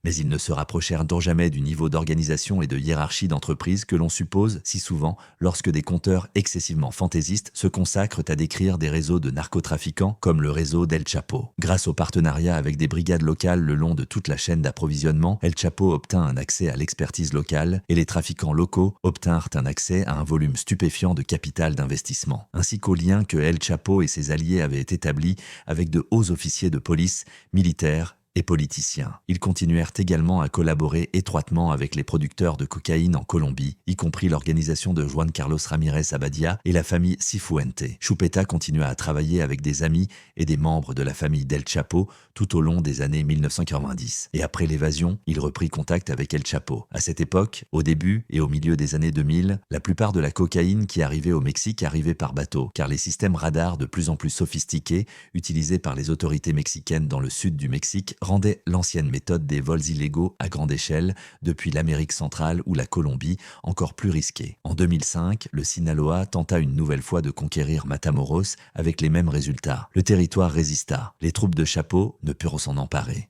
Mais ils ne se rapprochèrent donc jamais du niveau d'organisation et de hiérarchie d'entreprise que l'on suppose si souvent lorsque des conteurs excessivement fantaisistes se consacrent à décrire des réseaux de narcotrafiquants comme le réseau d'El Chapo. Grâce au partenariat avec des brigades locales le long de toute la chaîne d'approvisionnement, El Chapo obtint un accès à l'expertise locale et les trafiquants locaux obtinrent un accès à un volume stupéfiant de capital d'investissement, ainsi qu'aux liens que El Chapo et ses alliés avaient établis avec de hauts officiers de police, militaires et politiciens. Ils continuèrent également à collaborer étroitement avec les producteurs de cocaïne en Colombie, y compris l'organisation de Juan Carlos Ramírez Abadia et la famille Cifuente. Chupeta continua à travailler avec des amis et des membres de la famille d'El Chapo tout au long des années 1990. Et après l'évasion, il reprit contact avec El Chapo. À cette époque, au début et au milieu des années 2000, la plupart de la cocaïne qui arrivait au Mexique arrivait par bateau, car les systèmes radars de plus en plus sophistiqués, utilisés par les autorités mexicaines dans le sud du Mexique, rendait l'ancienne méthode des vols illégaux à grande échelle depuis l'Amérique centrale ou la Colombie encore plus risquée. En 2005, le Sinaloa tenta une nouvelle fois de conquérir Matamoros avec les mêmes résultats. Le territoire résista. Les troupes de Chapo ne purent s'en emparer.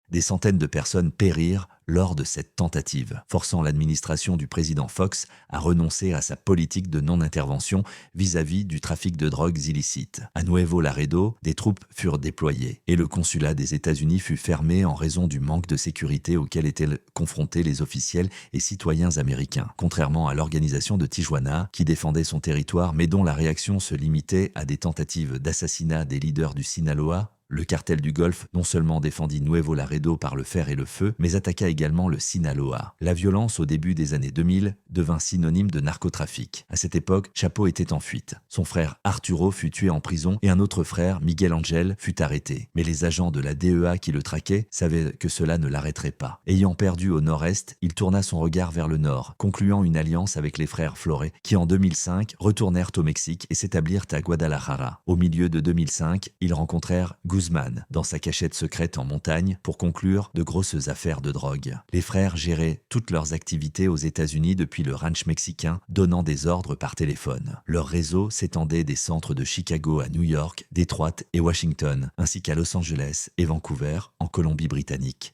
Des centaines de personnes périrent lors de cette tentative, forçant l'administration du président Fox à renoncer à sa politique de non-intervention vis-à-vis du trafic de drogues illicites. À Nuevo Laredo, des troupes furent déployées et le consulat des États-Unis fut fermé en raison du manque de sécurité auquel étaient confrontés les officiels et citoyens américains, contrairement à l'organisation de Tijuana qui défendait son territoire mais dont la réaction se limitait à des tentatives d'assassinat des leaders du Sinaloa. Le cartel du Golfe non seulement défendit Nuevo Laredo par le fer et le feu, mais attaqua également le Sinaloa. La violence au début des années 2000 devint synonyme de narcotrafic. À cette époque, Chapo était en fuite. Son frère Arturo fut tué en prison et un autre frère, Miguel Angel, fut arrêté. Mais les agents de la DEA qui le traquaient savaient que cela ne l'arrêterait pas. Ayant perdu au nord-est, il tourna son regard vers le nord, concluant une alliance avec les frères Flores, qui en 2005 retournèrent au Mexique et s'établirent à Guadalajara. Au milieu de 2005, ils rencontrèrent Guzmán dans sa cachette secrète en montagne pour conclure de grosses affaires de drogue. Les frères géraient toutes leurs activités aux États-Unis depuis le ranch mexicain, donnant des ordres par téléphone. Leur réseau s'étendait des centres de Chicago à New York, Détroit et Washington, ainsi qu'à Los Angeles et Vancouver, en Colombie-Britannique.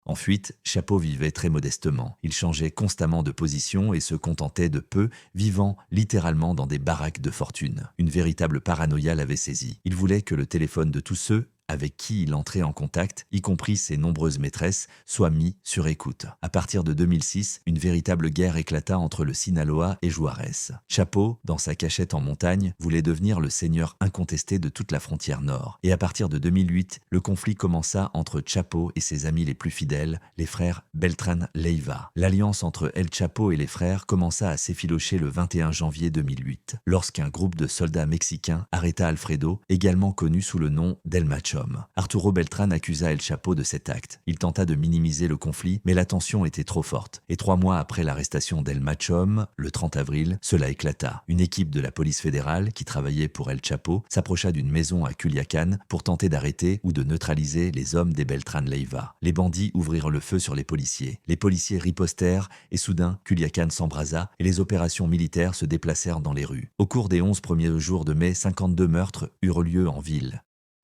En fuite, Chapo vivait très modestement. Il changeait constamment de position et se contentait de peu, vivant littéralement dans des baraques de fortune. Une véritable paranoïa l'avait saisi. Il voulait que le téléphone de tous ceux avec qui il entrait en contact, y compris ses nombreuses maîtresses, soit mis sur écoute. À partir de 2006, une véritable guerre éclata entre le Sinaloa et Juárez. Chapo, dans sa cachette en montagne, voulait devenir le seigneur incontesté de toute la frontière nord. Et à partir de 2008, le conflit commença entre Chapo et ses amis les plus fidèles, les frères Beltrán Leiva. L'alliance entre El Chapo et les frères commença à s'effilocher le 21 janvier 2008, lorsqu'un groupe de soldats mexicains arrêta Alfredo, également connu sous le nom d'El Macho. Arturo Beltrán accusa El Chapo de cet acte. Il tenta de minimiser le conflit, mais la tension était trop forte. Et 3 mois après l'arrestation d'El Macho, le 30 avril, cela éclata. Une équipe de la police fédérale, qui travaillait pour El Chapo, s'approcha d'une maison à Culiacán pour tenter d'arrêter ou de neutraliser les hommes des Beltrán Leiva. Les bandits ouvrirent le feu sur les policiers. Les policiers ripostèrent et soudain, Culiacán s'embrasa et les opérations militaires se déplacèrent dans les rues. Au cours des 11 premiers jours de mai, 52 meurtres eurent lieu en ville.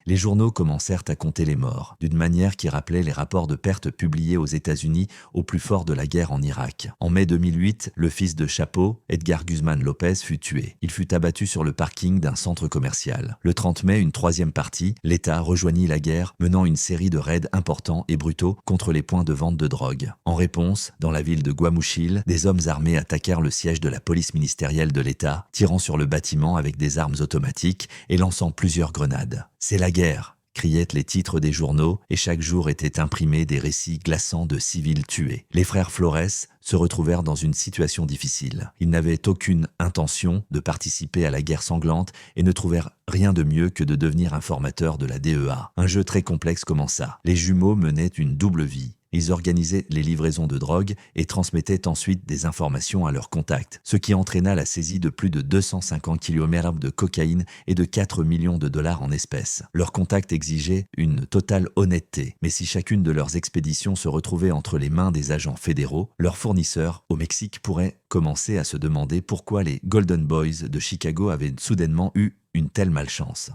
Les journaux commencèrent à compter les morts, d'une manière qui rappelait les rapports de pertes publiés aux États-Unis au plus fort de la guerre en Irak. En mai 2008, le fils de Chapo, Edgar Guzmán López, fut tué. Il fut abattu sur le parking d'un centre commercial. Le 30 mai, une 3e partie, l'État rejoignit la guerre, menant une série de raids importants et brutaux contre les points de vente de drogue. En réponse, dans la ville de Guamuchil, des hommes armés attaquèrent le siège de la police ministérielle de l'État, tirant sur le bâtiment avec des armes automatiques et lançant plusieurs grenades. « C'est la guerre !» criaient les titres des journaux et chaque jour étaient imprimés des récits glaçants de civils tués. Les frères Flores se retrouvèrent dans une situation difficile. Ils n'avaient aucune intention de participer à la guerre sanglante et ne trouvèrent rien de mieux que de devenir informateurs de la DEA. Un jeu très complexe commença. Les jumeaux menaient une double vie. Ils organisaient les livraisons de drogue et transmettaient ensuite des informations à leurs contacts, ce qui entraîna la saisie de plus de 250 kg de cocaïne et de 4 millions de dollars en espèces. Leurs contacts exigeaient une totale honnêteté, mais si chacune de leurs expéditions se retrouvait entre les mains des agents fédéraux, leurs fournisseurs au Mexique pourraient commencer à se demander pourquoi les Golden Boys de Chicago avaient soudainement eu une telle malchance.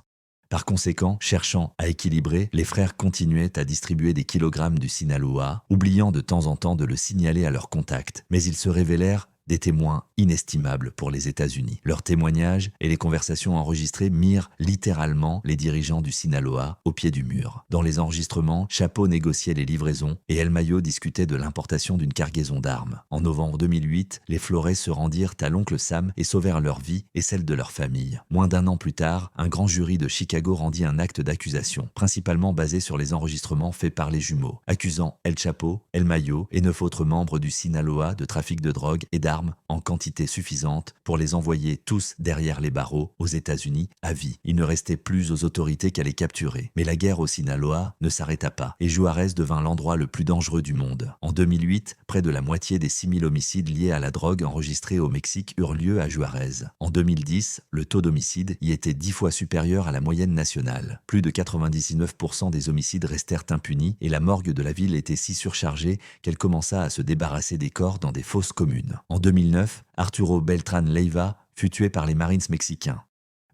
Par conséquent, cherchant à équilibrer, les frères continuaient à distribuer des kilogrammes du Sinaloa, oubliant de temps en temps de le signaler à leurs contacts. Mais ils se révélèrent des témoins inestimables pour les États-Unis. Leurs témoignages et les conversations enregistrées mirent littéralement les dirigeants du Sinaloa au pied du mur. Dans les enregistrements, Chapo négociait les livraisons et El Mayo discutait de l'importation d'une cargaison d'armes. En novembre 2008, les Flores se rendirent à l'oncle Sam et sauvèrent leur vie et celle de leur famille. Moins d'un an plus tard, un grand jury de Chicago rendit un acte d'accusation, principalement basé sur les enregistrements faits par les jumeaux, accusant El Chapo, El Mayo et 9 autres membres du Sinaloa de trafic de drogue et d'armes en quantité suffisante pour les envoyer tous derrière les barreaux aux États-Unis à vie. Il ne restait plus aux autorités qu'à les capturer. Mais la guerre au Sinaloa ne s'arrêta pas et Juárez devint l'endroit le plus dangereux du monde. En 2008, près de la moitié des 6000 homicides liés à la drogue enregistrés au Mexique eurent lieu à Juárez. En 2010, le taux d'homicide y était 10 fois supérieur à la moyenne nationale. Plus de 99% des homicides restèrent impunis et la morgue de la ville était si surchargée qu'elle commença à se débarrasser des corps dans des fosses communes. En 2009, Arturo Beltrán Leiva fut tué par les Marines mexicains.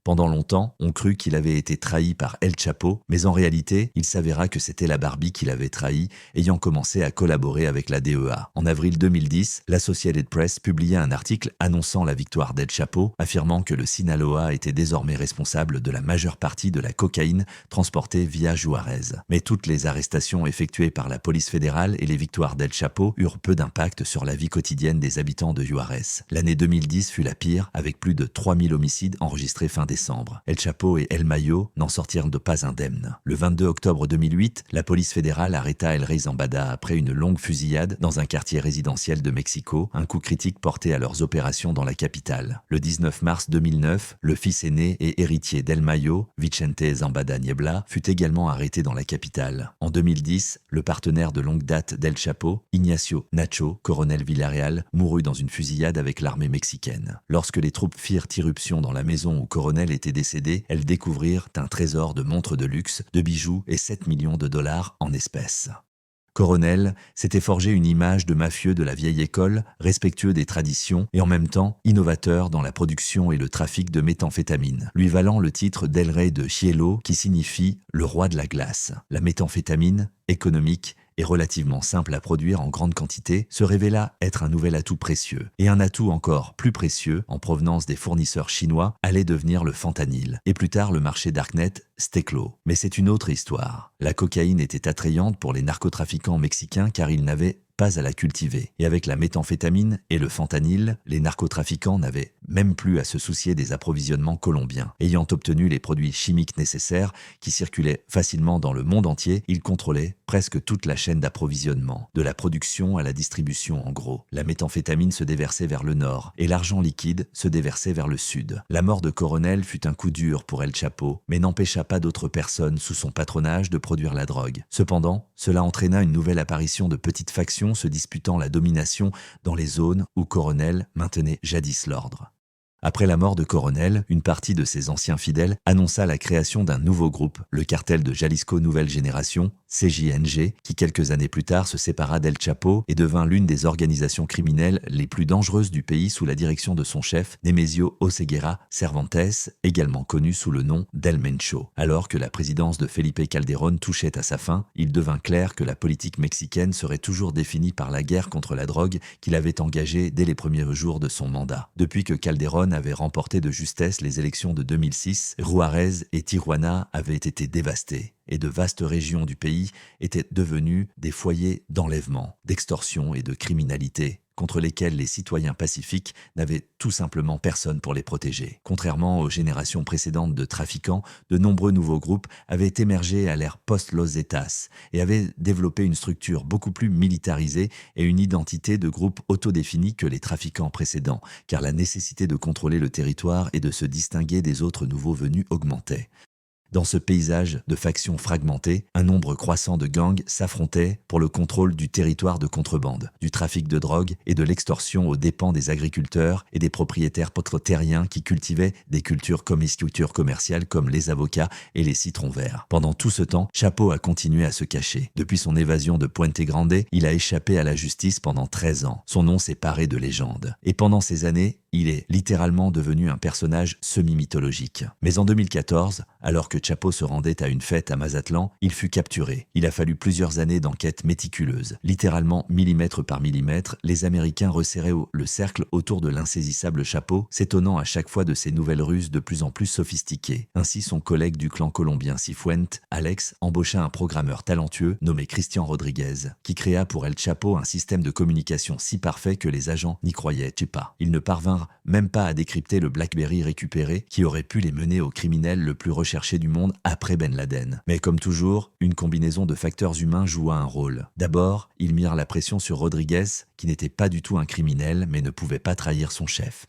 Pendant longtemps, on crut qu'il avait été trahi par El Chapo, mais en réalité, il s'avéra que c'était la Barbie qui l'avait trahi, ayant commencé à collaborer avec la DEA. En avril 2010, l'Associated Press publiait un article annonçant la victoire d'El Chapo, affirmant que le Sinaloa était désormais responsable de la majeure partie de la cocaïne transportée via Juárez. Mais toutes les arrestations effectuées par la police fédérale et les victoires d'El Chapo eurent peu d'impact sur la vie quotidienne des habitants de Juárez. L'année 2010 fut la pire, avec plus de 3000 homicides enregistrés fin décembre. El Chapo et El Mayo n'en sortirent de pas indemnes. Le 22 octobre 2008, la police fédérale arrêta El Rey Zambada après une longue fusillade dans un quartier résidentiel de Mexico, un coup critique porté à leurs opérations dans la capitale. Le 19 mars 2009, le fils aîné et héritier d'El Mayo, Vicente Zambada Niebla, fut également arrêté dans la capitale. En 2010, le partenaire de longue date d'El Chapo, Ignacio Nacho, colonel Villarreal, mourut dans une fusillade avec l'armée mexicaine. Lorsque les troupes firent irruption dans la maison où colonel était décédé, elles découvrirent un trésor de montres de luxe, de bijoux et 7 millions de dollars en espèces. Coronel s'était forgé une image de mafieux de la vieille école, respectueux des traditions et en même temps innovateur dans la production et le trafic de méthamphétamine, lui valant le titre d'El Rey de Hielo qui signifie le roi de la glace. La méthamphétamine, économique et relativement simple à produire en grande quantité, se révéla être un nouvel atout précieux. Et un atout encore plus précieux, en provenance des fournisseurs chinois, allait devenir le fentanyl. Et plus tard, le marché darknet Steklo. Mais c'est une autre histoire. La cocaïne était attrayante pour les narcotrafiquants mexicains car ils n'avaient pas à la cultiver. Et avec la méthamphétamine et le fentanyl, les narcotrafiquants n'avaient même plus à se soucier des approvisionnements colombiens. Ayant obtenu les produits chimiques nécessaires qui circulaient facilement dans le monde entier, ils contrôlaient presque toute la chaîne d'approvisionnement, de la production à la distribution en gros. La méthamphétamine se déversait vers le nord et l'argent liquide se déversait vers le sud. La mort de Coronel fut un coup dur pour El Chapo, mais n'empêcha pas d'autres personnes sous son patronage de produire la drogue. Cependant, cela entraîna une nouvelle apparition de petites factions se disputant la domination dans les zones où Coronel maintenait jadis l'ordre. Après la mort de Coronel, une partie de ses anciens fidèles annonça la création d'un nouveau groupe, le cartel de Jalisco Nouvelle Génération, CJNG, qui quelques années plus tard se sépara d'El Chapo et devint l'une des organisations criminelles les plus dangereuses du pays sous la direction de son chef, Nemesio Oseguera Cervantes, également connu sous le nom d'El Mencho. Alors que la présidence de Felipe Calderón touchait à sa fin, il devint clair que la politique mexicaine serait toujours définie par la guerre contre la drogue qu'il avait engagée dès les premiers jours de son mandat. Depuis que Calderón avait remporté de justesse les élections de 2006, Juárez et Tijuana avaient été dévastés et de vastes régions du pays étaient devenues des foyers d'enlèvement, d'extorsion et de criminalité contre lesquels les citoyens pacifiques n'avaient tout simplement personne pour les protéger. Contrairement aux générations précédentes de trafiquants, de nombreux nouveaux groupes avaient émergé à l'ère post-Los Zetas et avaient développé une structure beaucoup plus militarisée et une identité de groupe autodéfinie que les trafiquants précédents, car la nécessité de contrôler le territoire et de se distinguer des autres nouveaux venus augmentait. Dans ce paysage de factions fragmentées, un nombre croissant de gangs s'affrontaient pour le contrôle du territoire de contrebande, du trafic de drogue et de l'extorsion aux dépens des agriculteurs et des propriétaires terriens qui cultivaient des cultures commerciales comme les avocats et les citrons verts. Pendant tout ce temps, Chapo a continué à se cacher. Depuis son évasion de Puente Grande, il a échappé à la justice pendant 13 ans. Son nom s'est paré de légende. Et pendant ces années, il est littéralement devenu un personnage semi-mythologique. Mais en 2014, alors que que Chapo se rendait à une fête à Mazatlan, il fut capturé. Il a fallu plusieurs années d'enquête méticuleuse. Littéralement millimètre par millimètre, les Américains resserraient le cercle autour de l'insaisissable Chapo, s'étonnant à chaque fois de ses nouvelles ruses de plus en plus sophistiquées. Ainsi, son collègue du clan colombien Cifuentes, Alex, embaucha un programmeur talentueux nommé Christian Rodriguez, qui créa pour El Chapo un système de communication si parfait que les agents n'y croyaient pas. Ils ne parvinrent même pas à décrypter le BlackBerry récupéré qui aurait pu les mener au criminel le plus recherché du monde après Ben Laden. Mais comme toujours, une combinaison de facteurs humains joua un rôle. D'abord, ils mirent la pression sur Rodriguez, qui n'était pas du tout un criminel mais ne pouvait pas trahir son chef.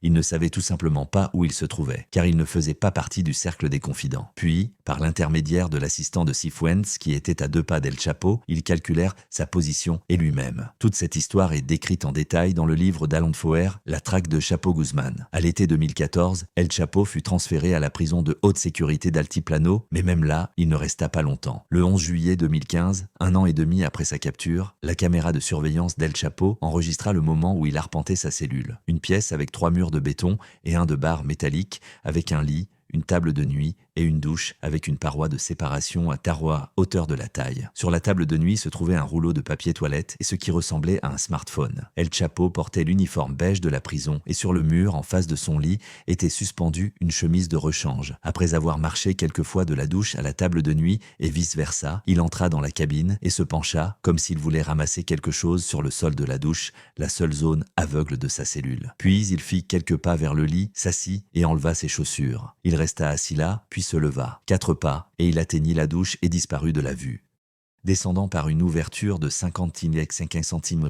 Il ne savait tout simplement pas où il se trouvait, car il ne faisait pas partie du cercle des confidents. Puis, par l'intermédiaire de l'assistant de Cifuentes, qui était à 2 pas d'El Chapo, ils calculèrent sa position et lui-même. Toute cette histoire est décrite en détail dans le livre d'Alon Foer, La traque de Chapo Guzman. À l'été 2014, El Chapo fut transféré à la prison de haute sécurité d'Altiplano, mais même là, il ne resta pas longtemps. Le 11 juillet 2015, 1 an et demi après sa capture, la caméra de surveillance d'El Chapo enregistra le moment où il arpentait sa cellule. Une pièce avec 3 murs de béton et un de barre métallique avec un lit, une table de nuit et une douche avec une paroi de séparation à hauteur de la taille. Sur la table de nuit se trouvait un rouleau de papier toilette et ce qui ressemblait à un smartphone. El Chapo portait l'uniforme beige de la prison et sur le mur, en face de son lit, était suspendue une chemise de rechange. Après avoir marché quelques fois de la douche à la table de nuit et vice-versa, il entra dans la cabine et se pencha comme s'il voulait ramasser quelque chose sur le sol de la douche, la seule zone aveugle de sa cellule. Puis il fit quelques pas vers le lit, s'assit et enleva ses chaussures. Il resta assis là, puis se leva. 4 pas, et il atteignit la douche et disparut de la vue. Descendant par une ouverture de 50 cm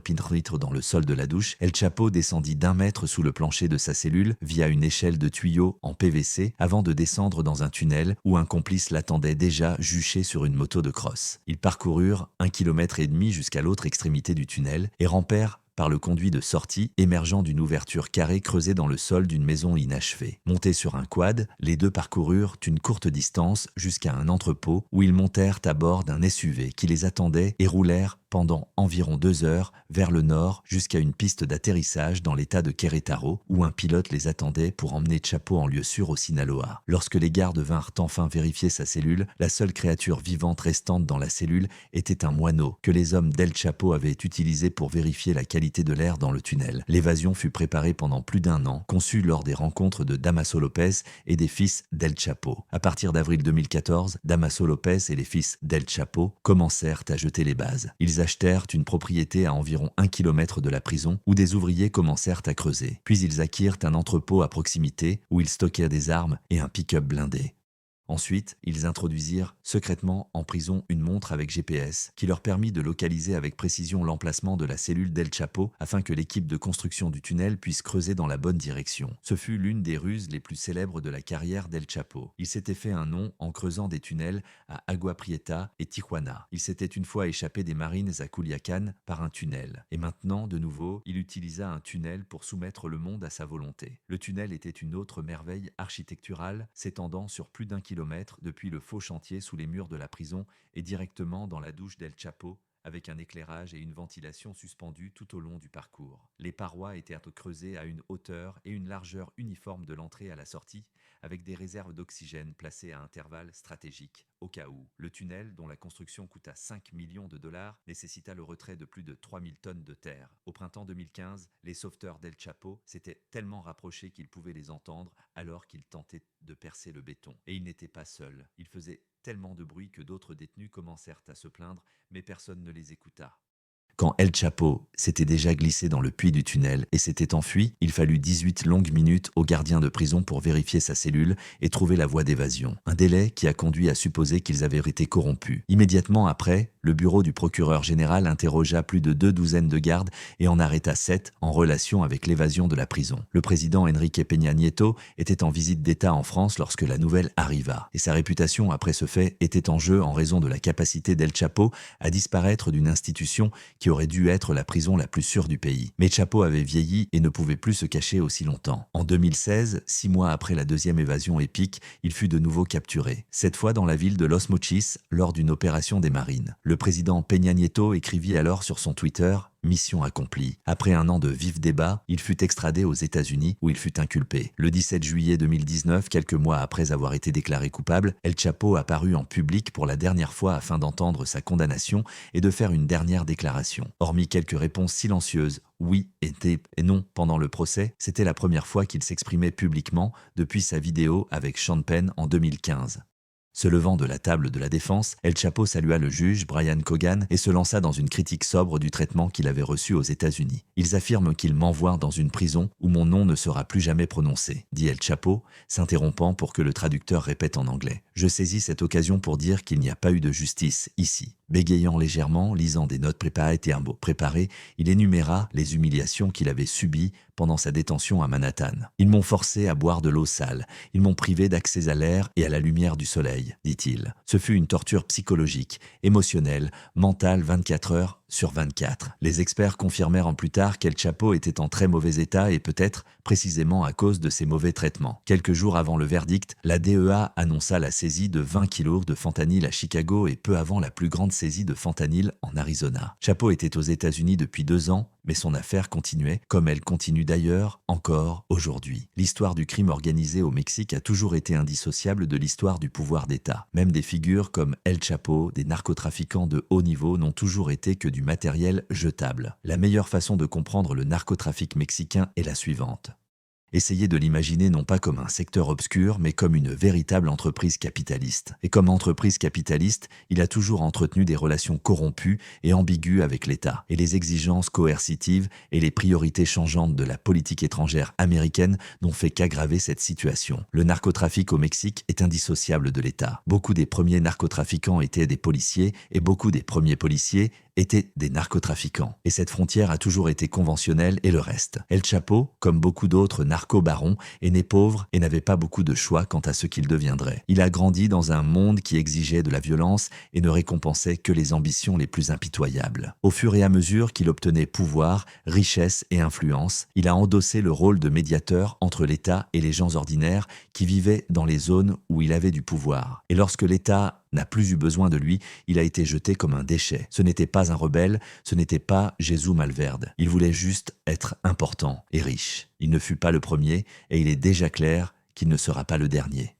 dans le sol de la douche, El Chapo descendit d'1 mètre sous le plancher de sa cellule via une échelle de tuyaux en PVC avant de descendre dans un tunnel où un complice l'attendait déjà juché sur une moto de crosse. Ils parcoururent 1,5 km jusqu'à l'autre extrémité du tunnel et rampèrent par le conduit de sortie émergeant d'une ouverture carrée creusée dans le sol d'une maison inachevée. Montés sur un quad, les deux parcoururent une courte distance jusqu'à un entrepôt où ils montèrent à bord d'un SUV qui les attendait et roulèrent pendant environ 2 heures vers le nord jusqu'à une piste d'atterrissage dans l'état de Querétaro où un pilote les attendait pour emmener Chapo en lieu sûr au Sinaloa. Lorsque les gardes vinrent enfin vérifier sa cellule, la seule créature vivante restante dans la cellule était un moineau que les hommes d'El Chapo avaient utilisé pour vérifier la qualité de l'air dans le tunnel. L'évasion fut préparée pendant plus d'1 an, conçue lors des rencontres de Damaso Lopez et des fils d'El Chapo. À partir d'avril 2014, Damaso Lopez et les fils d'El Chapo commencèrent à jeter les bases. Ils achetèrent une propriété à environ 1 km de la prison où des ouvriers commencèrent à creuser. Puis ils acquirent un entrepôt à proximité où ils stockèrent des armes et un pick-up blindé. Ensuite, ils introduisirent secrètement en prison une montre avec GPS qui leur permit de localiser avec précision l'emplacement de la cellule d'El Chapo afin que l'équipe de construction du tunnel puisse creuser dans la bonne direction. Ce fut l'une des ruses les plus célèbres de la carrière d'El Chapo. Il s'était fait un nom en creusant des tunnels à Agua Prieta et Tijuana. Il s'était une fois échappé des Marines à Culiacán par un tunnel. Et maintenant, de nouveau, il utilisa un tunnel pour soumettre le monde à sa volonté. Le tunnel était une autre merveille architecturale s'étendant sur plus d'1 kilomètre depuis le faux chantier sous les murs de la prison et directement dans la douche d'El Chapo, avec un éclairage et une ventilation suspendus tout au long du parcours. Les parois étaient creusées à une hauteur et une largeur uniforme de l'entrée à la sortie, avec des réserves d'oxygène placées à intervalles stratégiques, au cas où. Le tunnel, dont la construction coûta 5 millions de dollars, nécessita le retrait de plus de 3000 tonnes de terre. Au printemps 2015, les sauveteurs d'El Chapo s'étaient tellement rapprochés qu'ils pouvaient les entendre alors qu'ils tentaient de percer le béton. Et ils n'étaient pas seuls. Ils faisaient tellement de bruit que d'autres détenus commencèrent à se plaindre, mais personne ne les écouta. Quand El Chapo s'était déjà glissé dans le puits du tunnel et s'était enfui, il fallut 18 longues minutes aux gardiens de prison pour vérifier sa cellule et trouver la voie d'évasion. Un délai qui a conduit à supposer qu'ils avaient été corrompus. Immédiatement après, le bureau du procureur général interrogea plus de 2 douzaines de gardes et en arrêta 7 en relation avec l'évasion de la prison. Le président Enrique Peña Nieto était en visite d'État en France lorsque la nouvelle arriva. Et sa réputation après ce fait était en jeu en raison de la capacité d'El Chapo à disparaître d'une institution qui aurait dû être la prison la plus sûre du pays. Mais Chapo avait vieilli et ne pouvait plus se cacher aussi longtemps. En 2016, 6 mois après la deuxième évasion épique, il fut de nouveau capturé. Cette fois dans la ville de Los Mochis lors d'une opération des Marines. Le président Peña Nieto écrivit alors sur son Twitter « Mission accomplie ». Après un an de vifs débats, il fut extradé aux États-Unis où il fut inculpé. Le 17 juillet 2019, quelques mois après avoir été déclaré coupable, El Chapo apparut en public pour la dernière fois afin d'entendre sa condamnation et de faire une dernière déclaration. Hormis quelques réponses silencieuses, oui et non pendant le procès, c'était la première fois qu'il s'exprimait publiquement depuis sa vidéo avec Sean Penn en 2015. Se levant de la table de la défense, El Chapo salua le juge Brian Cogan et se lança dans une critique sobre du traitement qu'il avait reçu aux États-Unis. « Ils affirment qu'ils m'envoient dans une prison où mon nom ne sera plus jamais prononcé », dit El Chapo, s'interrompant pour que le traducteur répète en anglais. « Je saisis cette occasion pour dire qu'il n'y a pas eu de justice ici. » Bégayant légèrement, lisant des notes préparées, il énuméra les humiliations qu'il avait subies pendant sa détention à Manhattan. « Ils m'ont forcé à boire de l'eau sale. Ils m'ont privé d'accès à l'air et à la lumière du soleil, dit-il. Ce fut une torture psychologique, émotionnelle, mentale 24 heures sur 24. Les experts confirmèrent en plus tard qu'El Chapo était en très mauvais état et peut-être précisément à cause de ses mauvais traitements. Quelques jours avant le verdict, la DEA annonça la saisie de 20 kilos de fentanyl à Chicago et peu avant la plus grande saisie de fentanyl en Arizona. Chapo était aux États-Unis depuis 2 ans, mais son affaire continuait, comme elle continue d'ailleurs encore aujourd'hui. L'histoire du crime organisé au Mexique a toujours été indissociable de l'histoire du pouvoir d'État. Même des figures comme El Chapo, des narcotrafiquants de haut niveau n'ont toujours été que du matériel jetable. La meilleure façon de comprendre le narcotrafic mexicain est la suivante. Essayez de l'imaginer non pas comme un secteur obscur, mais comme une véritable entreprise capitaliste. Et comme entreprise capitaliste, il a toujours entretenu des relations corrompues et ambiguës avec l'État. Et les exigences coercitives et les priorités changeantes de la politique étrangère américaine n'ont fait qu'aggraver cette situation. Le narcotrafic au Mexique est indissociable de l'État. Beaucoup des premiers narcotrafiquants étaient des policiers et beaucoup des premiers policiers étaient des narcotrafiquants. Et cette frontière a toujours été conventionnelle et le reste. El Chapo, comme beaucoup d'autres narco-barons, est né pauvre et n'avait pas beaucoup de choix quant à ce qu'il deviendrait. Il a grandi dans un monde qui exigeait de la violence et ne récompensait que les ambitions les plus impitoyables. Au fur et à mesure qu'il obtenait pouvoir, richesse et influence, il a endossé le rôle de médiateur entre l'État et les gens ordinaires qui vivaient dans les zones où il avait du pouvoir. Et lorsque l'État n'a plus eu besoin de lui, il a été jeté comme un déchet. Ce n'était pas un rebelle, ce n'était pas Jesús Malverde. Il voulait juste être important et riche. Il ne fut pas le premier et il est déjà clair qu'il ne sera pas le dernier.